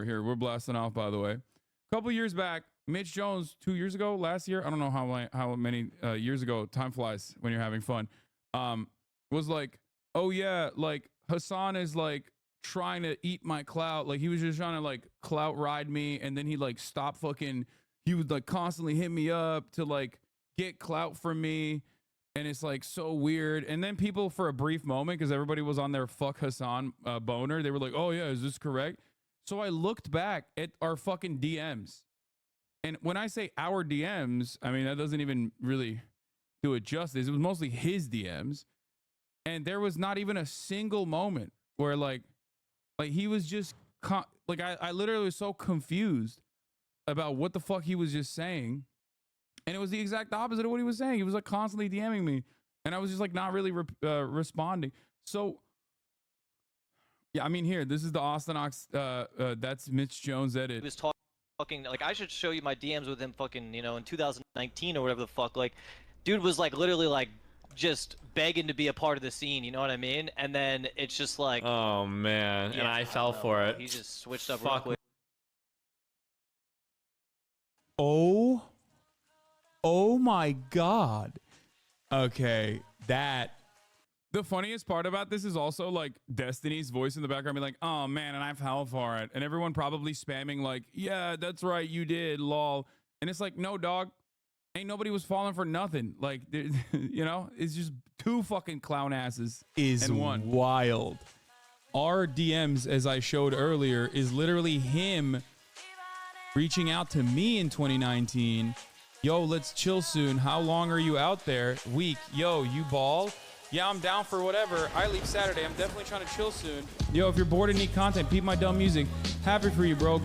Here, we're blasting off, by the way. A couple years back, Mitch Jones, 2 years ago, last year, I don't know how many years ago, time flies when you're having fun, was like, oh yeah, like Hassan is like trying to eat my clout. Like he was just trying to like clout ride me, and then he like stop fucking, he would like constantly hit me up to like get clout from me. And it's like so weird. And then people for a brief moment, because everybody was on their fuck Hassan boner, they were like, oh yeah, is this correct? So I looked back at our fucking DMs. And when I say our DMs, I mean, that doesn't even really do it justice. It was mostly his DMs. And there was not even a single moment where like he was just, like I literally was so confused about what the fuck he was just saying. And it was the exact opposite of what he was saying. He was like constantly DMing me. And I was just like not really responding. So, yeah, I mean, here, this is the Austin Ox. That's Mitch Jones edit. He was talking, like, I should show you my DMs with him fucking, you know, in 2019 or whatever the fuck. Like, dude was like literally like just begging to be a part of the scene, you know what I mean? And then it's just like, oh man, yeah, and I fell for it. He just switched up real quick. Oh my God. Okay, that. The funniest part about this is also like Destiny's voice in the background being like, oh man, and I fell for it. And everyone probably spamming like, yeah, that's right, you did, lol. And it's like, no, dog, ain't nobody was falling for nothing. Like, you know, it's just two fucking clown asses in one. Wild. Our DMs, as I showed earlier, is literally him reaching out to me in 2019. Yo, let's chill soon. How long are you out there? Week. Yo, you ball? Yeah, I'm down for whatever. I leave Saturday. I'm definitely trying to chill soon. Yo, if you're bored and need content, peep my dumb music. Happy for you, bro.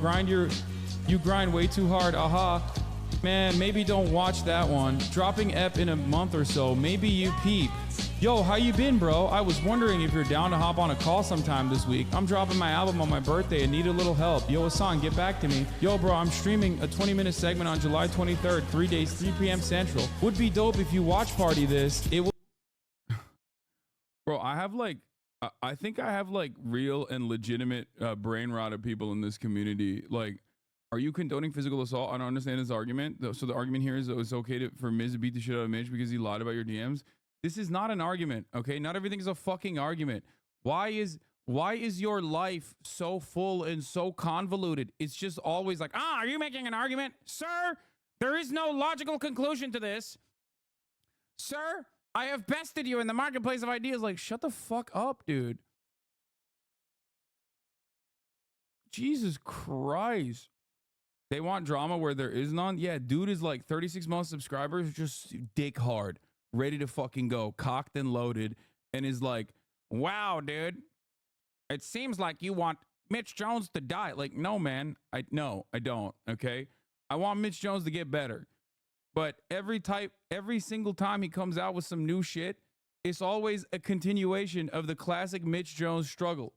You grind way too hard. Aha. Man, maybe don't watch that one. Dropping ep in a month or so. Maybe you peep. Yo, how you been, bro? I was wondering if you're down to hop on a call sometime this week. I'm dropping my album on my birthday and need a little help. Yo, Hassan, get back to me. Yo, bro, I'm streaming a 20-minute segment on July 23rd, 3 days, 3 p.m. Central. Would be dope if you watch party this. It would. Bro, I think I have like real and legitimate brain rot of people in this community. Like, are you condoning physical assault? I don't understand his argument. So the argument here is it's okay for Miz to beat the shit out of Mitch because he lied about your DMs. This is not an argument, okay? Not everything is a fucking argument. Why is your life so full and so convoluted? It's just always like, are you making an argument? Sir, there is no logical conclusion to this. Sir, I have bested you in the marketplace of ideas. Like, shut the fuck up, dude. Jesus Christ. They want drama where there is none? Yeah, dude is like 36 months subscribers, just dick hard, ready to fucking go, cocked and loaded, and is like, wow, dude, it seems like you want Mitch Jones to die. Like, no, man. I don't, okay? I want Mitch Jones to get better. But every single time he comes out with some new shit, it's always a continuation of the classic Mitch Jones struggle.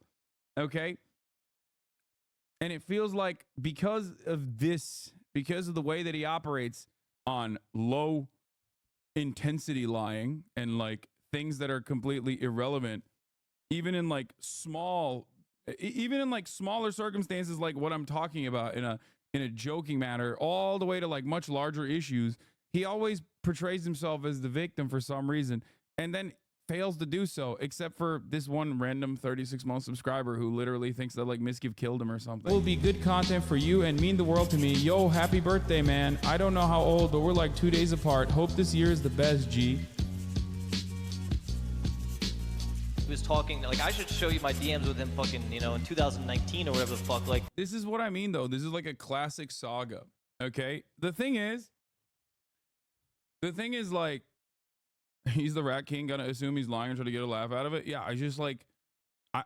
Okay? And it feels like because of the way that he operates on low intensity lying and like things that are completely irrelevant, even in like smaller circumstances like what I'm talking about in a joking manner, all the way to like much larger issues, he always portrays himself as the victim for some reason and then fails to do so, except for this one random 36-month subscriber who literally thinks that like Mizkif killed him or something. It will be good content for you and mean the world to me. Yo, happy birthday, man. I don't know how old, but we're like 2 days apart. Hope this year is the best, G. He was talking, like, I should show you my DMs with him fucking, you know, in 2019 or whatever the fuck. Like, this is what I mean, though. This is like a classic saga, okay? The thing is, like, he's the Rat King, gonna assume he's lying and try to get a laugh out of it. Yeah, I just like,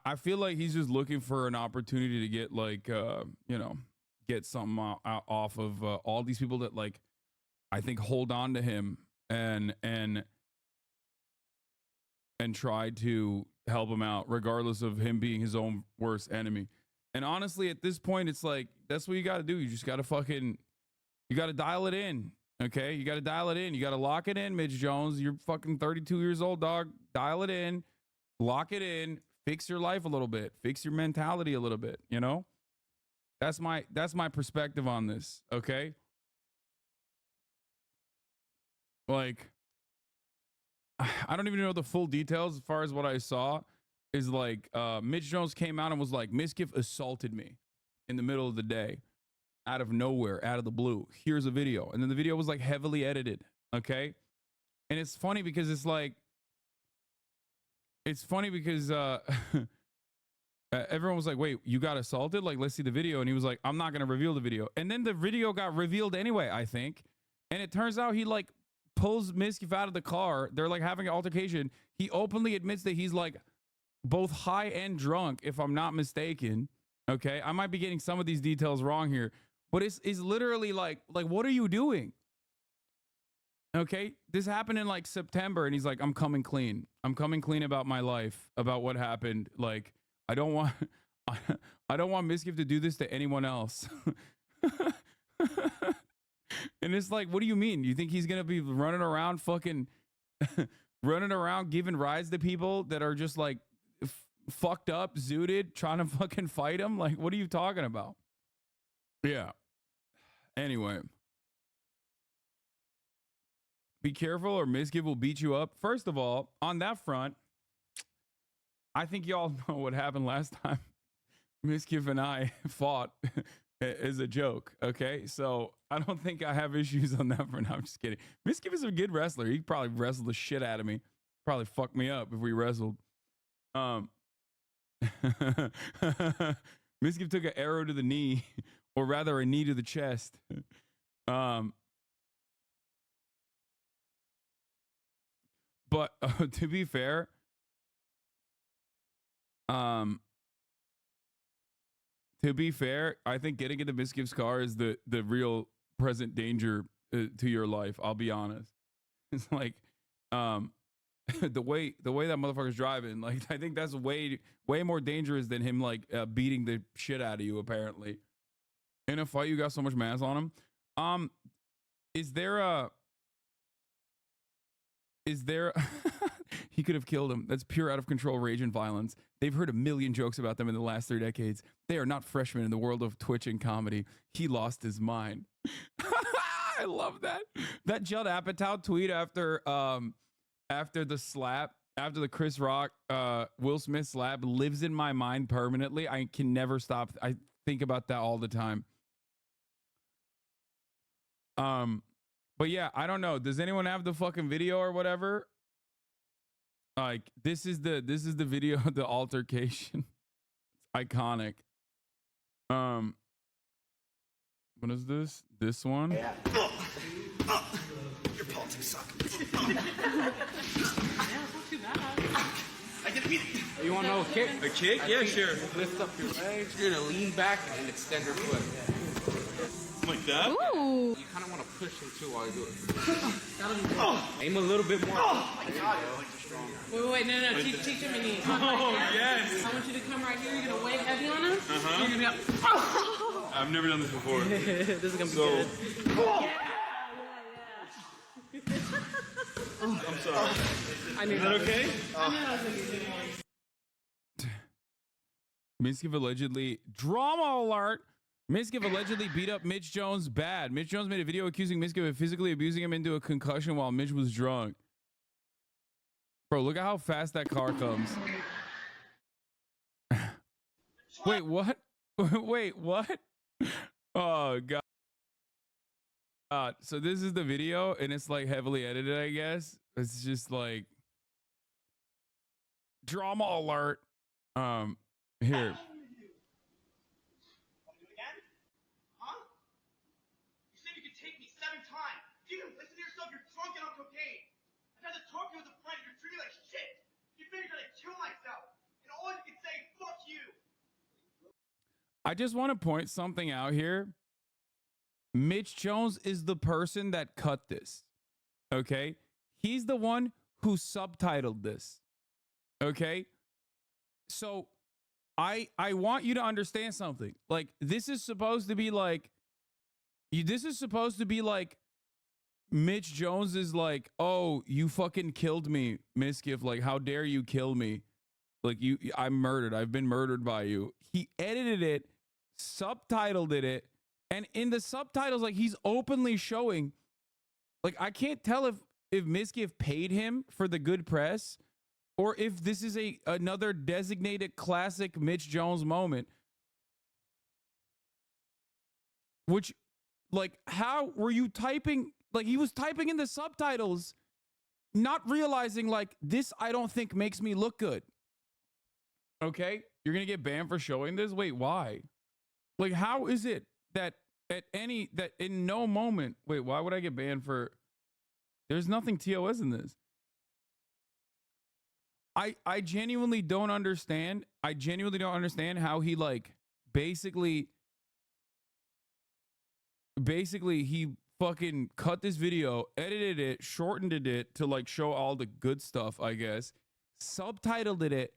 I feel like he's just looking for an opportunity to get like, you know, get something off of all these people that like, I think hold on to him and try to help him out, regardless of him being his own worst enemy. And honestly, at this point, it's like, that's what you got to do. You just got to you got to dial it in. Okay, you got to dial it in. You got to lock it in, Mitch Jones. You're fucking 32 years old, dog. Dial it in, lock it in, fix your life a little bit, fix your mentality a little bit, you know? That's my perspective on this, okay? Like, I don't even know the full details. As far as what I saw is like Mitch Jones came out and was like, Mizkif assaulted me in the middle of the day, out of nowhere, out of the blue. Here's a video. And then the video was like heavily edited, okay? And it's funny because it's like, everyone was like, wait, you got assaulted? Like, let's see the video. And he was like, I'm not going to reveal the video. And then the video got revealed anyway, I think. And it turns out he like pulls Mizkif out of the car. They're like having an altercation. He openly admits that he's like both high and drunk, if I'm not mistaken. Okay. I might be getting some of these details wrong here, but it's literally like, what are you doing? Okay. This happened in like September. And he's like, I'm coming clean. I'm coming clean about my life, about what happened. Like, I don't want Mizkif to do this to anyone else. And it's like, what do you mean? You think he's going to be running around fucking running around giving rides to people that are just like fucked up, zooted, trying to fucking fight him? Like, what are you talking about? Yeah. Anyway. Be careful or Mizkif will beat you up. First of all, on that front, I think y'all know what happened last time Mizkif and I fought as a joke, okay? So I don't think I have issues on that front. No, I'm just kidding. Mizkif is a good wrestler. He probably wrestled the shit out of me. Probably fucked me up if we wrestled. Mizkif took an arrow to the knee, or rather a knee to the chest. But to be fair, I think getting into Mizkif's car is the real present danger to your life. I'll be honest. It's like the way that motherfucker's driving. Like, I think that's way more dangerous than him like beating the shit out of you. Apparently, in a fight, you got so much mass on him. Is there he could have killed him. That's pure out of control rage and violence. They've heard a million jokes about them in the last 3 decades. They are not freshmen in the world of Twitch and comedy. He lost his mind. I love that. That Judd Apatow tweet after the slap, after the Chris Rock Will Smith slap, lives in my mind permanently. I can never stop. I think about that all the time. But yeah, I don't know. Does anyone have the fucking video or whatever? Like, this is the video of the altercation. It's iconic. What is this? This one? Yeah. Your politics suck. I get it. You want to know a kick? A kick? Yeah, sure. Lift up your legs. You're going to lean back and extend your foot. Like that? Ooh. You kind of want to push him too while you do it. Aim a little bit more. Wait, no. Teach him again. Oh, yes. I want you to come right here. You're going to weigh heavy on him. Uh-huh. You're going to go, I've never done this before. this is going to be good. I'm sorry. I knew Is that okay? I knew that was going to be a good one. Mizkif allegedly, drama alert. Mizkif allegedly beat up Mitch Jones bad. Mitch Jones made a video accusing Mizkif of physically abusing him into a concussion while Mitch was drunk. Bro, look at how fast that car comes. Wait, what? Wait, what? Oh, God. So this is the video, and it's like heavily edited, I guess. It's just like drama alert. Here. I just want to point something out here. Mitch Jones is the person that cut this. Okay? He's the one who subtitled this. Okay? So I want you to understand something. Like, this is supposed to be like Mitch Jones is like, oh, you fucking killed me, Mizkif. Like, how dare you kill me? Like, I'm murdered. I've been murdered by you. He edited it subtitled it, and in the subtitles, like he's openly showing, like I can't tell if Mizkif paid him for the good press, or if this is another designated classic Mitch Jones moment. Which, like, how were you typing? Like, he was typing in the subtitles, not realizing, like, this I don't think makes me look good. Okay? You're going to get banned for showing this? Wait, why? Like, how is it that that in no moment, wait, why would I get banned for? There's nothing TOS in this. I genuinely don't understand. I genuinely don't understand how he, like, basically he fucking cut this video, edited it, shortened it to like show all the good stuff, I guess, subtitled it,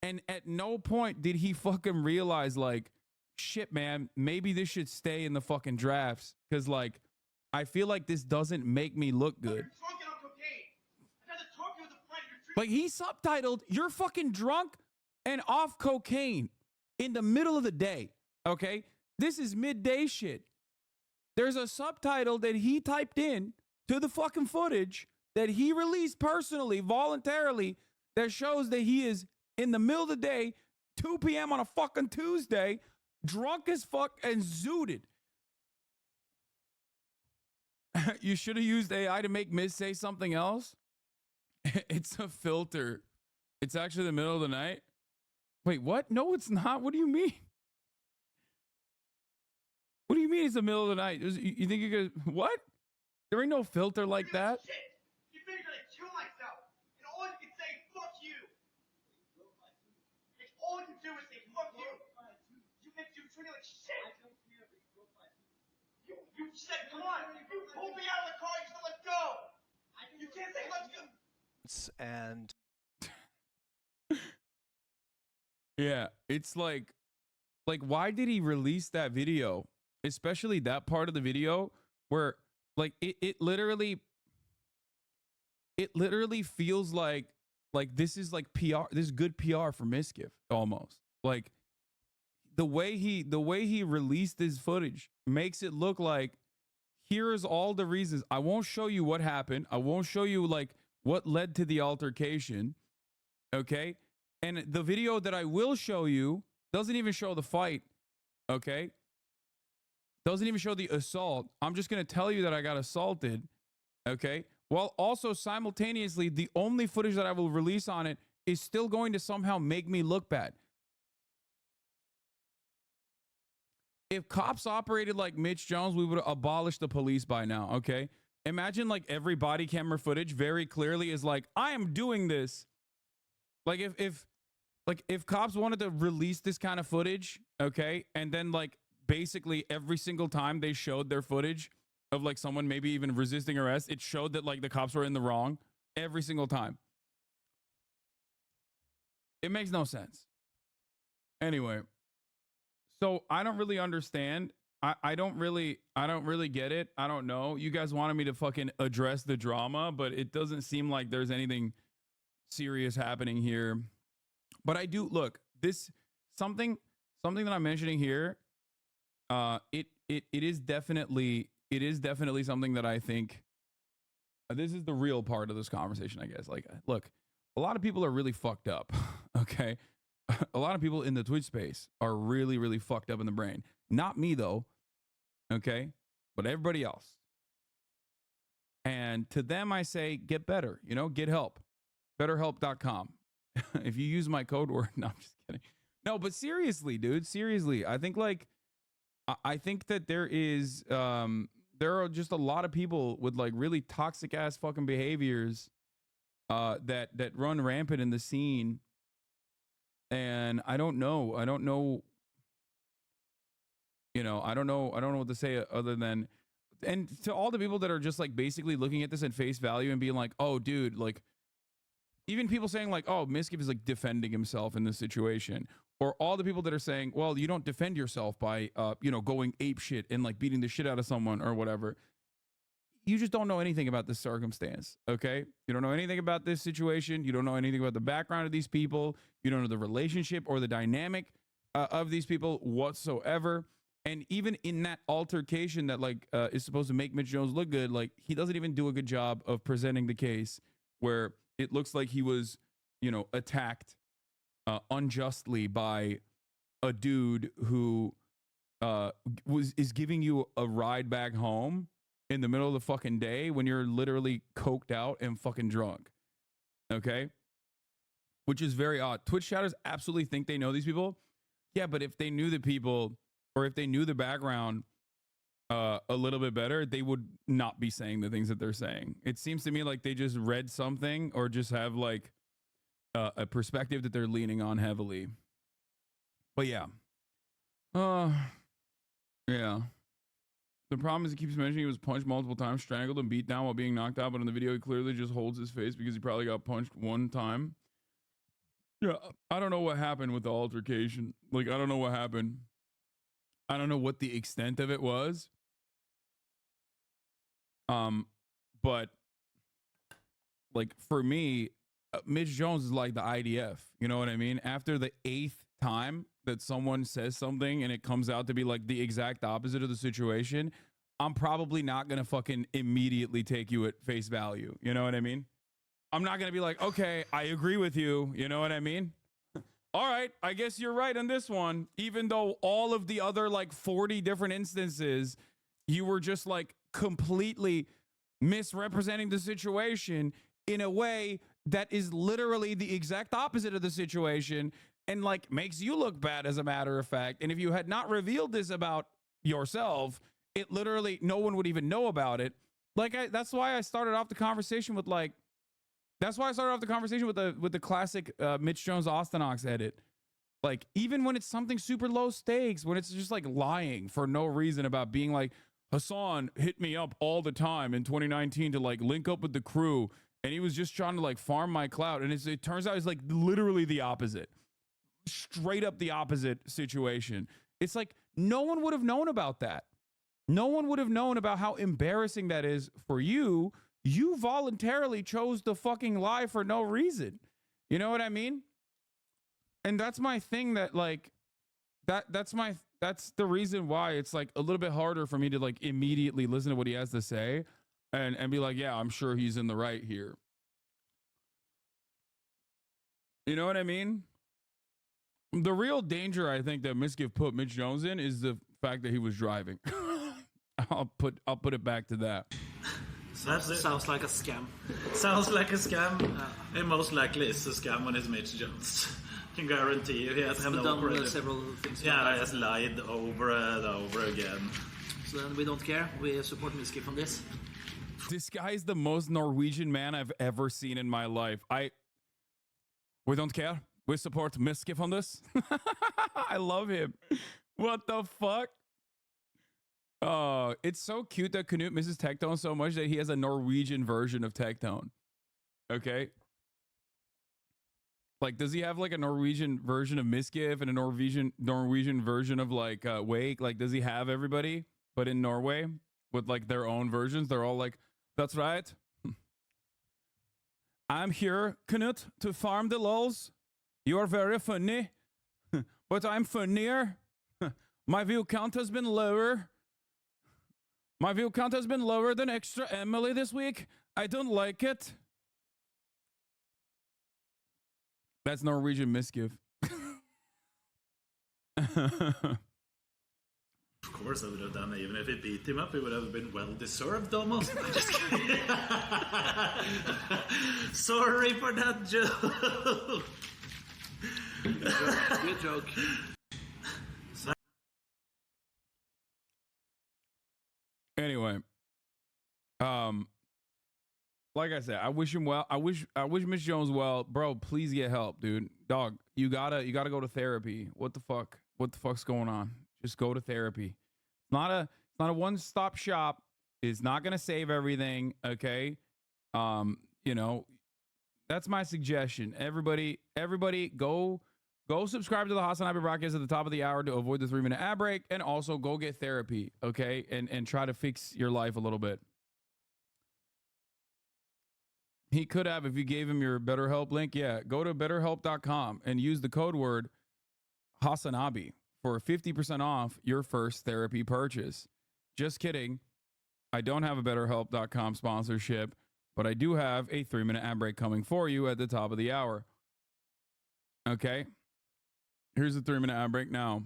and at no point did he fucking realize, like, shit, man, maybe this should stay in the fucking drafts, because, like, I feel like this doesn't make me look good. Like, he subtitled, "You're fucking drunk and off cocaine" in the middle of the day, okay? This is midday shit. There's a subtitle that he typed in to the fucking footage that he released personally, voluntarily, that shows that he is in the middle of the day, 2 p.m. on a fucking Tuesday, drunk as fuck and zooted. You should have used AI to make Miz say something else. It's a filter. It's actually the middle of the night. Wait, what? No, it's not. What do you mean? What do you mean it's the middle of the night? You think you're gonna, what? There ain't no filter like that. Shit. You think you're gonna kill myself, and all you can say is fuck you. It's all you do is say fuck you. You treat me like shit. You said, come on. You pulled me out of the car. You said, let's go. You can't say let's go. And Yeah, it's like why did he release that video? Especially that part of the video where, like, it literally feels like this is like PR. This is good PR for Mizkif almost. Like the way he released this footage makes it look like here is all the reasons. I won't show you what happened. I won't show you like what led to the altercation. Okay? And the video that I will show you doesn't even show the fight. Okay? Doesn't even show the assault. I'm just going to tell you that I got assaulted. Okay? While also simultaneously, the only footage that I will release on it is still going to somehow make me look bad. If cops operated like Mitch Jones, we would have abolished the police by now, okay? Imagine like every body camera footage very clearly is like, I am doing this. Like if cops wanted to release this kind of footage, okay, and then like basically every single time they showed their footage of like someone maybe even resisting arrest, it showed that like the cops were in the wrong every single time. It makes no sense. Anyway, so I don't really understand. I don't really get it. I don't know. You guys wanted me to fucking address the drama, but it doesn't seem like there's anything serious happening here. But I do look, this something that I'm mentioning here, it is definitely something that I think this is the real part of this conversation, I guess. Like, look, a lot of people are really fucked up. Okay. A lot of people in the Twitch space are really, really fucked up in the brain. Not me though. Okay. But everybody else. And to them, I say, get better, get help. BetterHelp.com. If you use my code word, no, I'm just kidding. No, but seriously, dude, seriously. I think that there are just a lot of people with like really toxic ass fucking behaviors that run rampant in the scene. And I don't know what to say other than, and to all the people that are just like basically looking at this at face value and being like, oh dude, like even people saying like, oh, Mizkif is like defending himself in this situation, or all the people that are saying, well, you don't defend yourself by going ape shit and like beating the shit out of someone or whatever. You just don't know anything about this circumstance, okay? You don't know anything about this situation. You don't know anything about the background of these people. You don't know the relationship or the dynamic of these people whatsoever. And even in that altercation that like is supposed to make Mitch Jones look good, like he doesn't even do a good job of presenting the case where it looks like he was, you know, attacked unjustly by a dude who is giving you a ride back home in the middle of the fucking day when you're literally coked out and fucking drunk. Okay? Which is very odd. Twitch chatters absolutely think they know these people. Yeah, but if they knew the people or if they knew the background a little bit better, they would not be saying the things that they're saying. It seems to me like they just read something or just have like a perspective that they're leaning on heavily. But yeah. Yeah. The problem is he keeps mentioning he was punched multiple times, strangled and beat down while being knocked out, but in the video he clearly just holds his face because he probably got punched one time. Yeah, I don't know what happened with the altercation. Like, I don't know what happened. I don't know what the extent of it was. But like for me, Mitch Jones is like the IDF. You know what I mean? After the 8th time that someone says something and it comes out to be like the exact opposite of the situation, I'm probably not gonna fucking immediately take you at face value. You know what I mean? I'm not gonna be like, okay, I agree with you. You know what I mean? All right, I guess you're right on this one. Even though all of the other like 40 different instances, you were just like completely misrepresenting the situation in a way that is literally the exact opposite of the situation and like makes you look bad as a matter of fact. And if you had not revealed this about yourself, it literally, no one would even know about it. Like, that's why I started off the conversation with like, that's why I started off the conversation with the classic Mitch Jones Austinox edit. Like, even when it's something super low stakes, when it's just like lying for no reason about being like, Hassan hit me up all the time in 2019 to like link up with the crew, and he was just trying to like farm my clout. And it turns out it's like literally the opposite, straight up the opposite situation. It's like no one would have known about that. No one would have known about how embarrassing that is for you. You voluntarily chose to fucking lie for no reason. You know what I mean? And that's my thing that like, that's the reason why it's like a little bit harder for me to like immediately listen to what he has to say and be like, yeah, I'm sure he's in the right here. You know what I mean? The real danger I think that Mizkif put Mitch Jones in is the fact that he was driving. I'll put it back to that. Sounds like a scam. Sounds like a scam. It most likely is a scam when it's Mitch Jones. I can guarantee you he has done several things. Yeah, he has lied over and over again. So then we don't care. We support Mizkif on this. This guy is the most Norwegian man I've ever seen in my life. We don't care. We support Mizkif on this. I love him. What the fuck? Oh, it's so cute that Knut misses Tectone so much that he has a Norwegian version of Tectone. Okay. Like, does he have like a Norwegian version of Mizkif and a Norwegian version of like Wake? Like, does he have everybody but in Norway with like their own versions? They're all like, that's right. I'm here, Knut, to farm the lulz. You are very funny, but I'm funnier. My view count has been lower. My view count has been lower than Extra Emily this week. I don't like it. That's Norwegian Mizkif. Of course I would have done it. Even if it beat him up, it would have been well deserved almost. I'm just kidding. Sorry for that joke. Good joke. Anyway, like I said, I wish him well. I wish Mitch Jones well, bro. Please get help, dude. Dog, you gotta go to therapy. What the fuck? What the fuck's going on? Just go to therapy. It's not a one-stop shop. It's not gonna save everything. Okay, you know, that's my suggestion. Everybody, go subscribe to the Hasanabi broadcast at the top of the hour to avoid the 3-minute ad break, and also go get therapy, okay? And try to fix your life a little bit. He could have if you gave him your BetterHelp link. Yeah, go to betterhelp.com and use the code word Hasanabi for 50% off your first therapy purchase. Just kidding. I don't have a BetterHelp.com sponsorship, but I do have a 3-minute ad break coming for you at the top of the hour. Okay. Here's the 3-minute ad break now.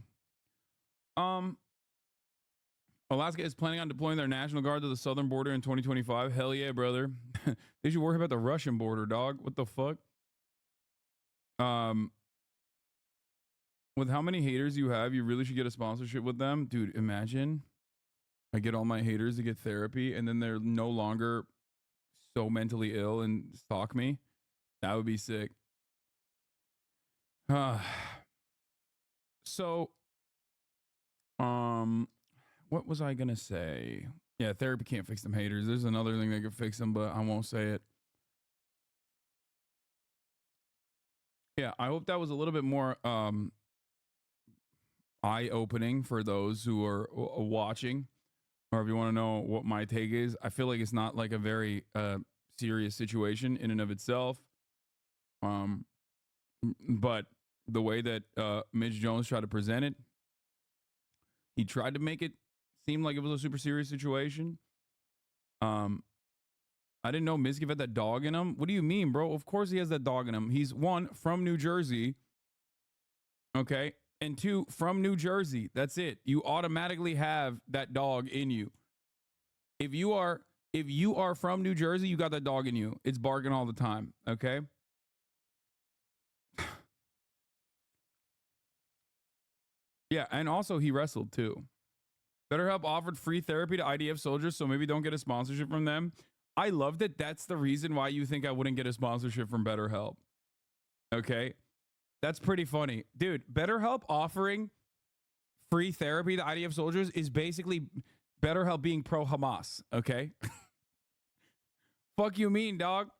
Alaska is planning on deploying their National Guard to the southern border in 2025. Hell yeah, brother. They should worry about the Russian border, dog. What the fuck? With how many haters you have, you really should get a sponsorship with them. Dude, imagine I get all my haters to get therapy and then they're no longer so mentally ill and stalk me. That would be sick. So, what was I gonna say? Yeah, therapy can't fix them haters. There's another thing that could fix them, but I won't say it. Yeah, I hope that was a little bit more eye-opening for those who are watching, or if you want to know what my take is. I feel like it's not like a very serious situation in and of itself. But the way that Mitch Jones tried to present it, he tried to make it seem like it was a super serious situation. I didn't know Mizkif had that dog in him. What do you mean, bro? Of course he has that dog in him. He's 1, from New Jersey. Okay. And 2, from New Jersey. That's it. You automatically have that dog in you. If you are from New Jersey, you got that dog in you. It's barking all the time. Okay. Yeah, and also he wrestled too. BetterHelp offered free therapy to IDF soldiers, so maybe don't get a sponsorship from them. I love that that's the reason why you think I wouldn't get a sponsorship from BetterHelp. Okay? That's pretty funny. Dude, BetterHelp offering free therapy to IDF soldiers is basically BetterHelp being pro-Hamas, okay? Fuck you mean, dog?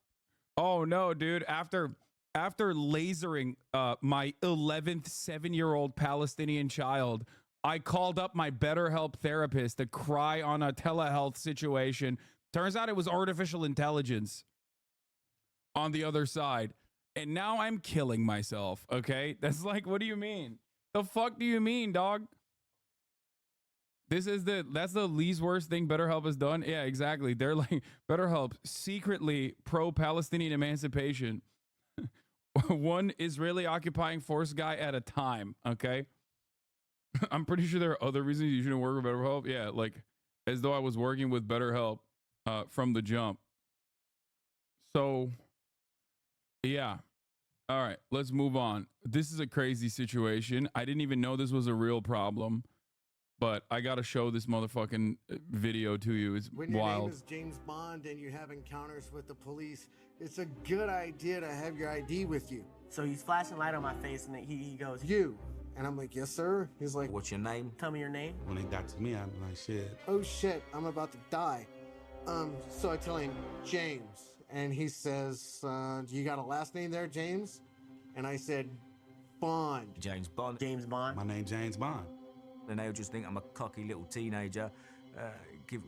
Oh, no, dude. After lasering my 11th 7-year-old Palestinian child, I called up my BetterHelp therapist to cry on a telehealth situation. Turns out it was artificial intelligence on the other side. And now I'm killing myself, okay? That's like, what do you mean? The fuck do you mean, dog? That's the least worst thing BetterHelp has done? Yeah, exactly. They're like, BetterHelp, secretly pro-Palestinian emancipation. One Israeli occupying force guy at a time, okay? I'm pretty sure there are other reasons you shouldn't work with BetterHelp. Yeah, like as though I was working with BetterHelp from the jump. So, yeah. All right, let's move on. This is a crazy situation. I didn't even know this was a real problem, but I got to show this motherfucking video to you. It's when your wild. name is James Bond and you have encounters with the police, it's a good idea to have your ID with you. So he's flashing light on my face and he goes, You. And I'm like, yes, sir. He's like, what's your name? Tell me your name. When it got to me, I'm like, shit. Oh shit, I'm about to die. So I tell him, James. And he says, you got a last name there, James? And I said, Bond. James Bond. James Bond. My name's James Bond. And they'll just think I'm a cocky little teenager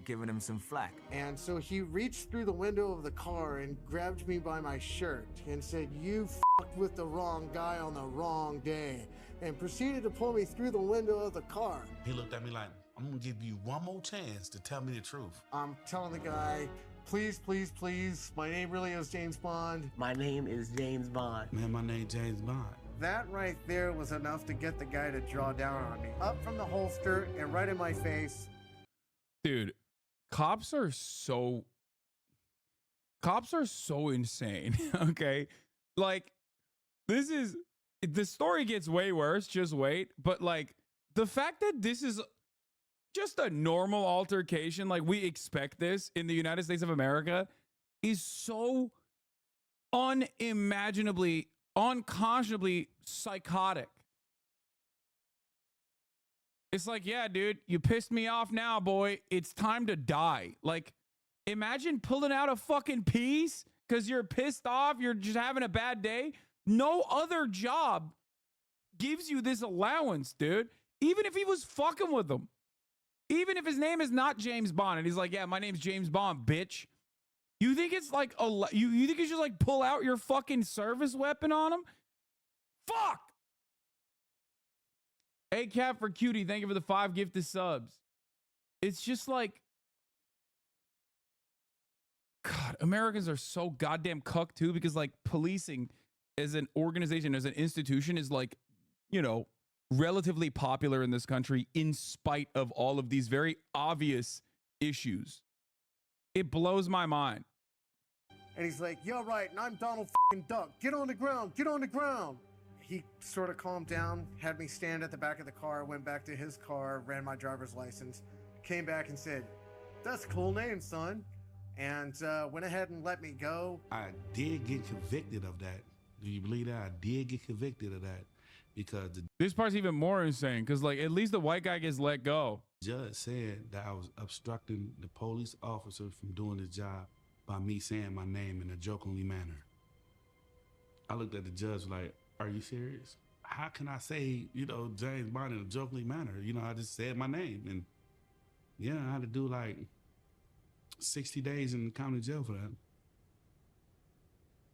giving him some flack. And so he reached through the window of the car and grabbed me by my shirt and said, you f***ed with the wrong guy on the wrong day, and proceeded to pull me through the window of the car. He looked at me like, I'm gonna give you one more chance to tell me the truth. I'm telling the guy, please, please, please, my name really is James Bond. My name is James Bond. Man, my name's James Bond. That right there was enough to get the guy to draw down on me. Up from the holster and right in my face. Dude, cops are so insane. Okay. Like, the story gets way worse. Just wait. But like the fact that this is just a normal altercation, like we expect this in the United States of America, is so unconscionably psychotic. It's like, yeah, dude, you pissed me off now, boy. It's time to die. Like, imagine pulling out a fucking piece because you're pissed off. You're just having a bad day. No other job gives you this allowance, dude. Even if he was fucking with them. Even if his name is not James Bond and he's like, yeah, my name's James Bond, bitch. You think it's like, you think you should like pull out your fucking service weapon on him? Fuck. A Cap for Cutie, thank you for the 5 gifted subs. It's just like, God, Americans are so goddamn cucked too, because like policing as an organization, as an institution is like, you know, relatively popular in this country in spite of all of these very obvious issues. It blows my mind. And he's like, "You're right, and I'm Donald fucking Duck. Get on the ground, get on the ground." He sort of calmed down, had me stand at the back of the car, went back to his car, ran my driver's license, came back and said, "That's a cool name, son." And went ahead and let me go. I did get convicted of that. Do you believe that? I did get convicted of that because the This part's even more insane because, like, at least the white guy gets let go. judge said that I was obstructing the police officer from doing his job by me saying my name in a jokingly manner. I looked at the judge like, "Are you serious? How can I say, you know, James Bond in a jokingly manner? You know, I just said my name." And yeah, I had to do like 60 days in the county jail for that.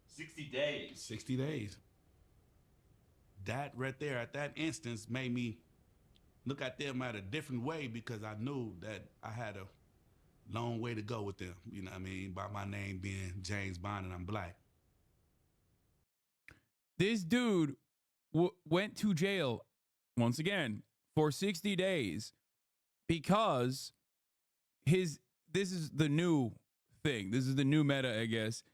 60 days. 60 days. That right there at that instance made me look at them at a different way because I knew that I had a long way to go with them. You know what I mean? By my name being James Bond and I'm black. This dude went to jail once again for 60 days because this is the new thing. This is the new meta, I guess.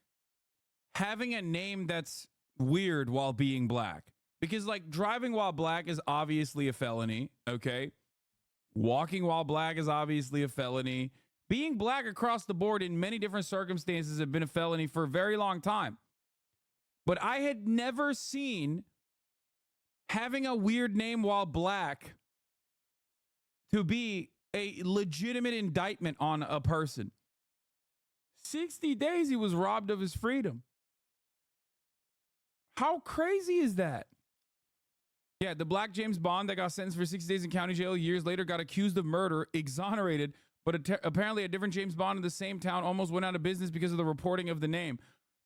Having a name that's weird while being black. Because like driving while black is obviously a felony, okay? Walking while black is obviously a felony. Being black across the board in many different circumstances have been a felony for a very long time. But I had never seen having a weird name while black to be a legitimate indictment on a person. 60 days he was robbed of his freedom. How crazy is that? Yeah, the black James Bond that got sentenced for 60 days in county jail years later got accused of murder, exonerated, but apparently a different James Bond in the same town almost went out of business because of the reporting of the name.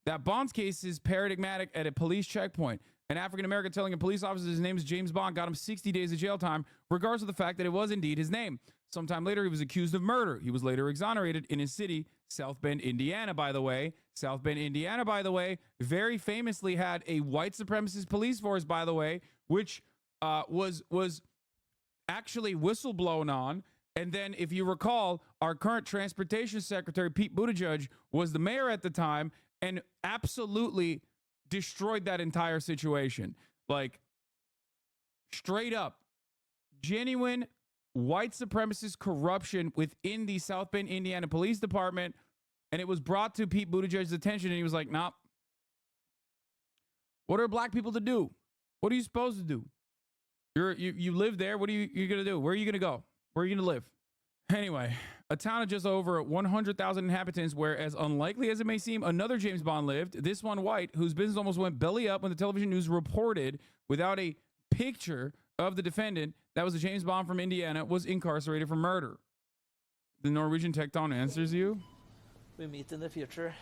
That Bond's case is paradigmatic at a police checkpoint. An African-American telling a police officer his name is James Bond got him 60 days of jail time, regardless of the fact that it was indeed his name. Sometime later, he was accused of murder. He was later exonerated in his city, South Bend, Indiana, by the way. South Bend, Indiana, by the way, very famously had a white supremacist police force, by the way, which was actually whistleblown on. And then, if you recall, our current transportation secretary, Pete Buttigieg, was the mayor at the time and absolutely destroyed that entire situation. Like, straight up, genuine white supremacist corruption within the South Bend, Indiana Police Department. And it was brought to Pete Buttigieg's attention, and he was like, "Nah. What are black people to do? What are you supposed to do? You live there. What are you going to do? Where are you going to go? Where are you going to live?" Anyway, a town of just over 100,000 inhabitants where, as unlikely as it may seem, another James Bond lived, this one white, whose business almost went belly up when the television news reported without a picture of the defendant, that was a James Bond from Indiana, was incarcerated for murder. The Norwegian Tecton answers you. We meet in the future.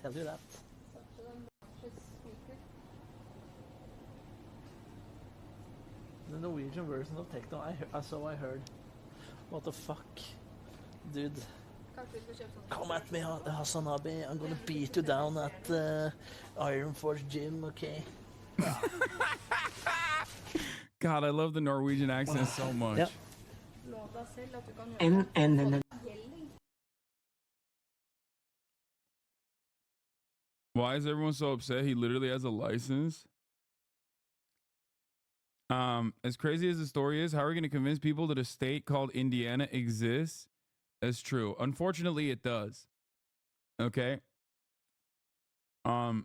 Tell you that. The Norwegian version of Tecton, I heard. What the fuck? Dude. Come at me, Hasanabi. I'm gonna beat you down at Iron Force Gym, okay? God, I love the Norwegian accent so much. Yep. Why is everyone so upset? He literally has a license. As crazy as the story is, how are we going to convince people that a state called Indiana exists? That's true. Unfortunately, it does. Okay. I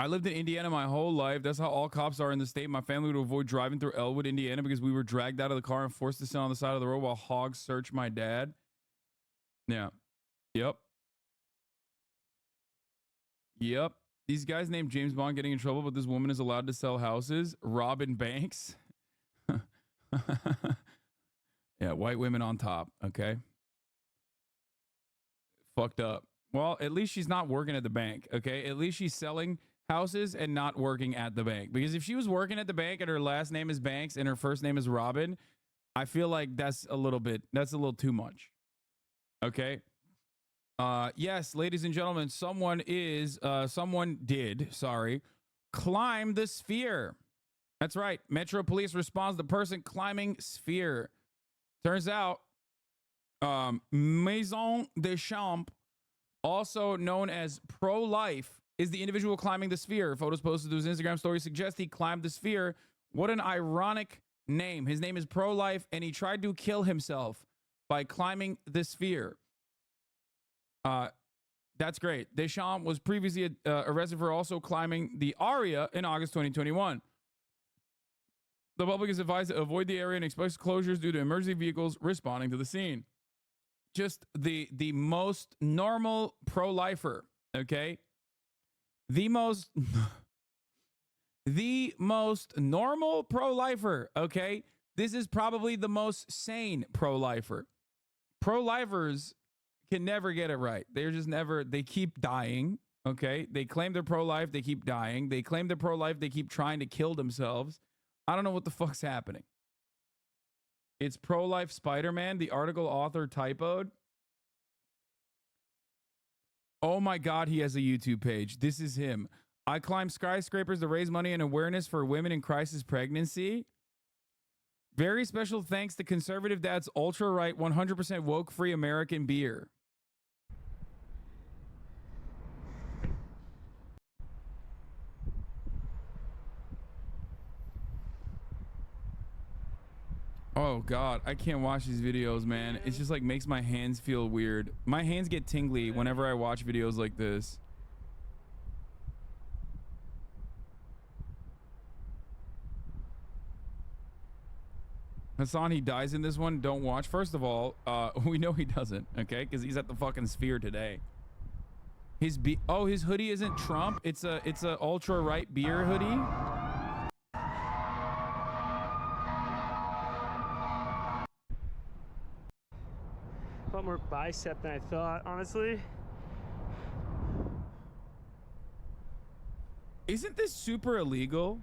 lived in Indiana my whole life. That's how all cops are in the state. My family would avoid driving through Elwood, Indiana, because we were dragged out of the car and forced to sit on the side of the road while hogs searched my dad. Yeah. Yep. These guys named James Bond getting in trouble, but this woman is allowed to sell houses. Robin Banks. Yeah, white women on top. Okay. Fucked up. Well, at least she's not working at the bank. Okay. At least she's selling houses and not working at the bank. Because if she was working at the bank and her last name is Banks and her first name is Robin, I feel like that's a little too much. Okay. Yes, ladies and gentlemen, someone did climb the sphere. That's right. Metro Police responds to the person climbing sphere. Turns out, Maison de Champ, also known as Pro-Life, is the individual climbing the sphere. Photos posted to his Instagram story suggest he climbed the sphere. What an ironic name. His name is Pro-Life, and he tried to kill himself by climbing the sphere. That's great. Deschamps was previously arrested for also climbing the Aria in August 2021. The public is advised to avoid the area and expects closures due to emergency vehicles responding to the scene. Just the most normal pro-lifer, okay? The most normal pro-lifer, okay? This is probably the most sane pro-lifer. Pro-lifers can never get it right. They're just never, they keep dying, okay? They claim they're pro-life, they keep dying. They claim they're pro-life, they keep trying to kill themselves. I don't know what the fuck's happening. It's pro-life Spider-Man. The article author typoed. Oh my God, he has a YouTube page. This is him. I climb skyscrapers to raise money and awareness for women in crisis pregnancy. Very special thanks to Conservative Dad's ultra-right 100% woke-free American beer. Oh God, I can't watch these videos, man. It's just like makes my hands feel weird. My hands get tingly whenever I watch videos like this. Hassan, he dies in this one. Don't watch. First of all, we know he doesn't, okay? Because he's at the fucking sphere today. His hoodie isn't Trump. It's a ultra right beer hoodie. A lot more bicep than I thought, honestly. Isn't this super illegal?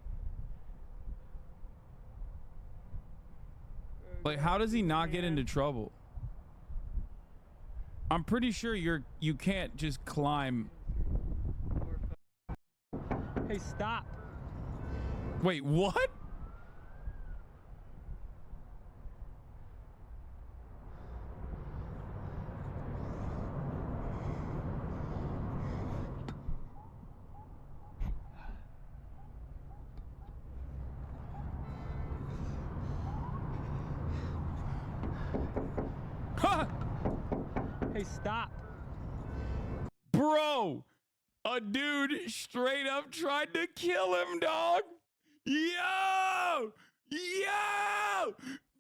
Like, how does he not get into trouble? I'm pretty sure you can't just climb. Hey, stop. Wait, what? Hey, stop. Bro, a dude straight up tried to kill him, dog. Yo!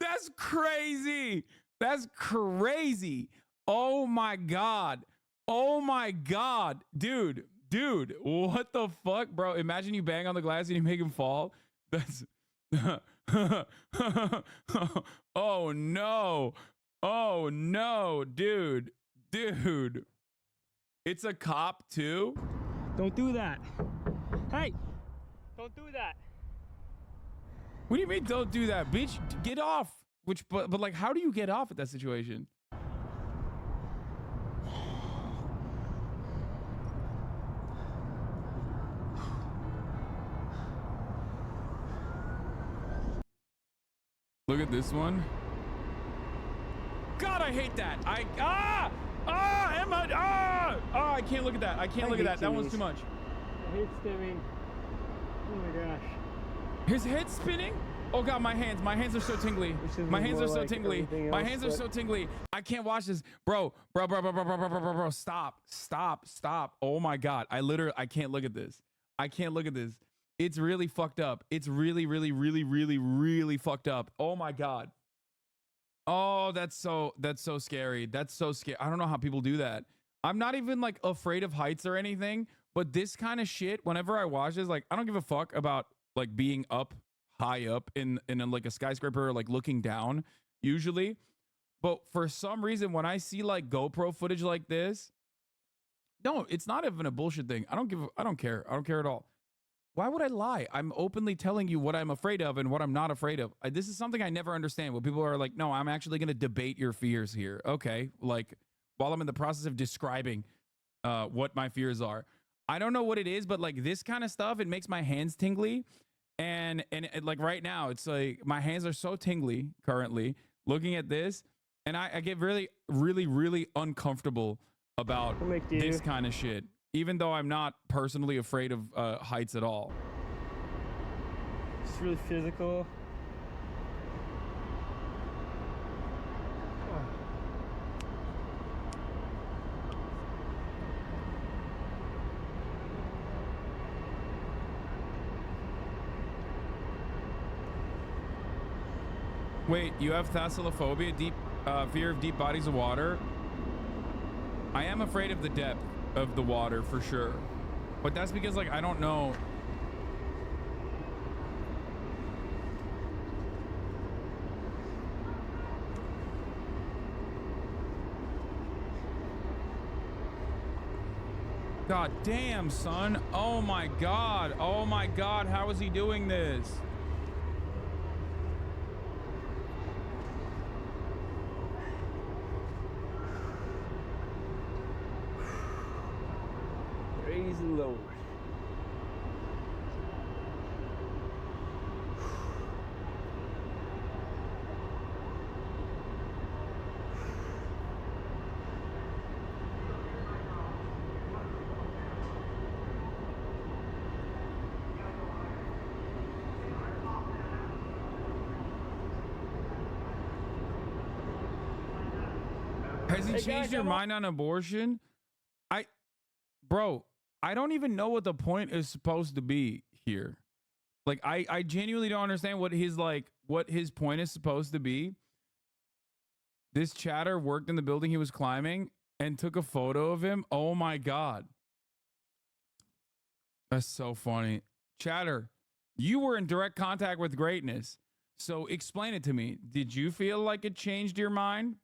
That's crazy. That's crazy. Oh my God. Dude, what the fuck, bro? Imagine you bang on the glass and you make him fall. That's oh no, dude. It's a cop too? Don't do that. Hey, don't do that. What do you mean don't do that? Bitch, get off. But like, how do you get off at that situation? Look at this one. God, I hate that. I can't look at that. I can't look at that. That one's too much. My head's spinning. Oh my gosh. His head's spinning? Oh God, my hands are so tingly. My hands are so tingly. My hands are so tingly. I can't watch this. Bro, stop. Oh my God. I can't look at this. I can't look at this. It's really fucked up. It's really fucked up. Oh my God. Oh, that's so scary. That's so scary. I don't know how people do that. I'm not even like afraid of heights or anything, but this kind of shit, whenever I watch this, like I don't give a fuck about like being high up in like a skyscraper or like looking down usually. But for some reason, when I see like GoPro footage like this, no, it's not even a bullshit thing. I don't care. I don't care at all. Why would I lie? I'm openly telling you what I'm afraid of and what I'm not afraid of. This is something I never understand. When people are like, no, I'm actually going to debate your fears here. Okay. Like, while I'm in the process of describing what my fears are. I don't know what it is, but like this kind of stuff, it makes my hands tingly. And like right now, it's like my hands are so tingly currently looking at this. And I get really, really, really uncomfortable about this kind of shit, even though I'm not personally afraid of heights at all. It's really physical. Wait, you have thalassophobia, deep fear of deep bodies of water? I am afraid of the depth of the water for sure, but that's because like I don't know. God damn, son. Oh my God. Oh my God. How is he doing this? Praise the Lord. Has he changed your mind on abortion? Bro, I don't even know what the point is supposed to be here. Like, I genuinely don't understand what his point is supposed to be. This chatter worked in the building he was climbing and took a photo of him. Oh my God. That's so funny. Chatter, you were in direct contact with greatness. So explain it to me. Did you feel like it changed your mind?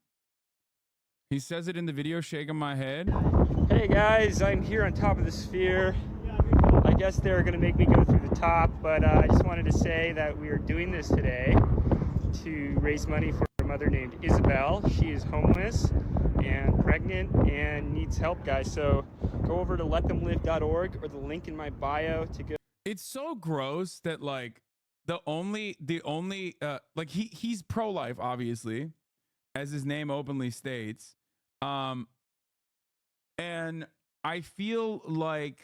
He says it in the video, shaking my head. Hey guys, I'm here on top of the sphere. I guess they're going to make me go through the top, but I just wanted to say that we are doing this today to raise money for a mother named Isabel. She is homeless and pregnant and needs help, guys. So go over to letthemlive.org or the link in my bio to go. It's so gross that like the only like he's pro-life, obviously, as his name openly states. And I feel like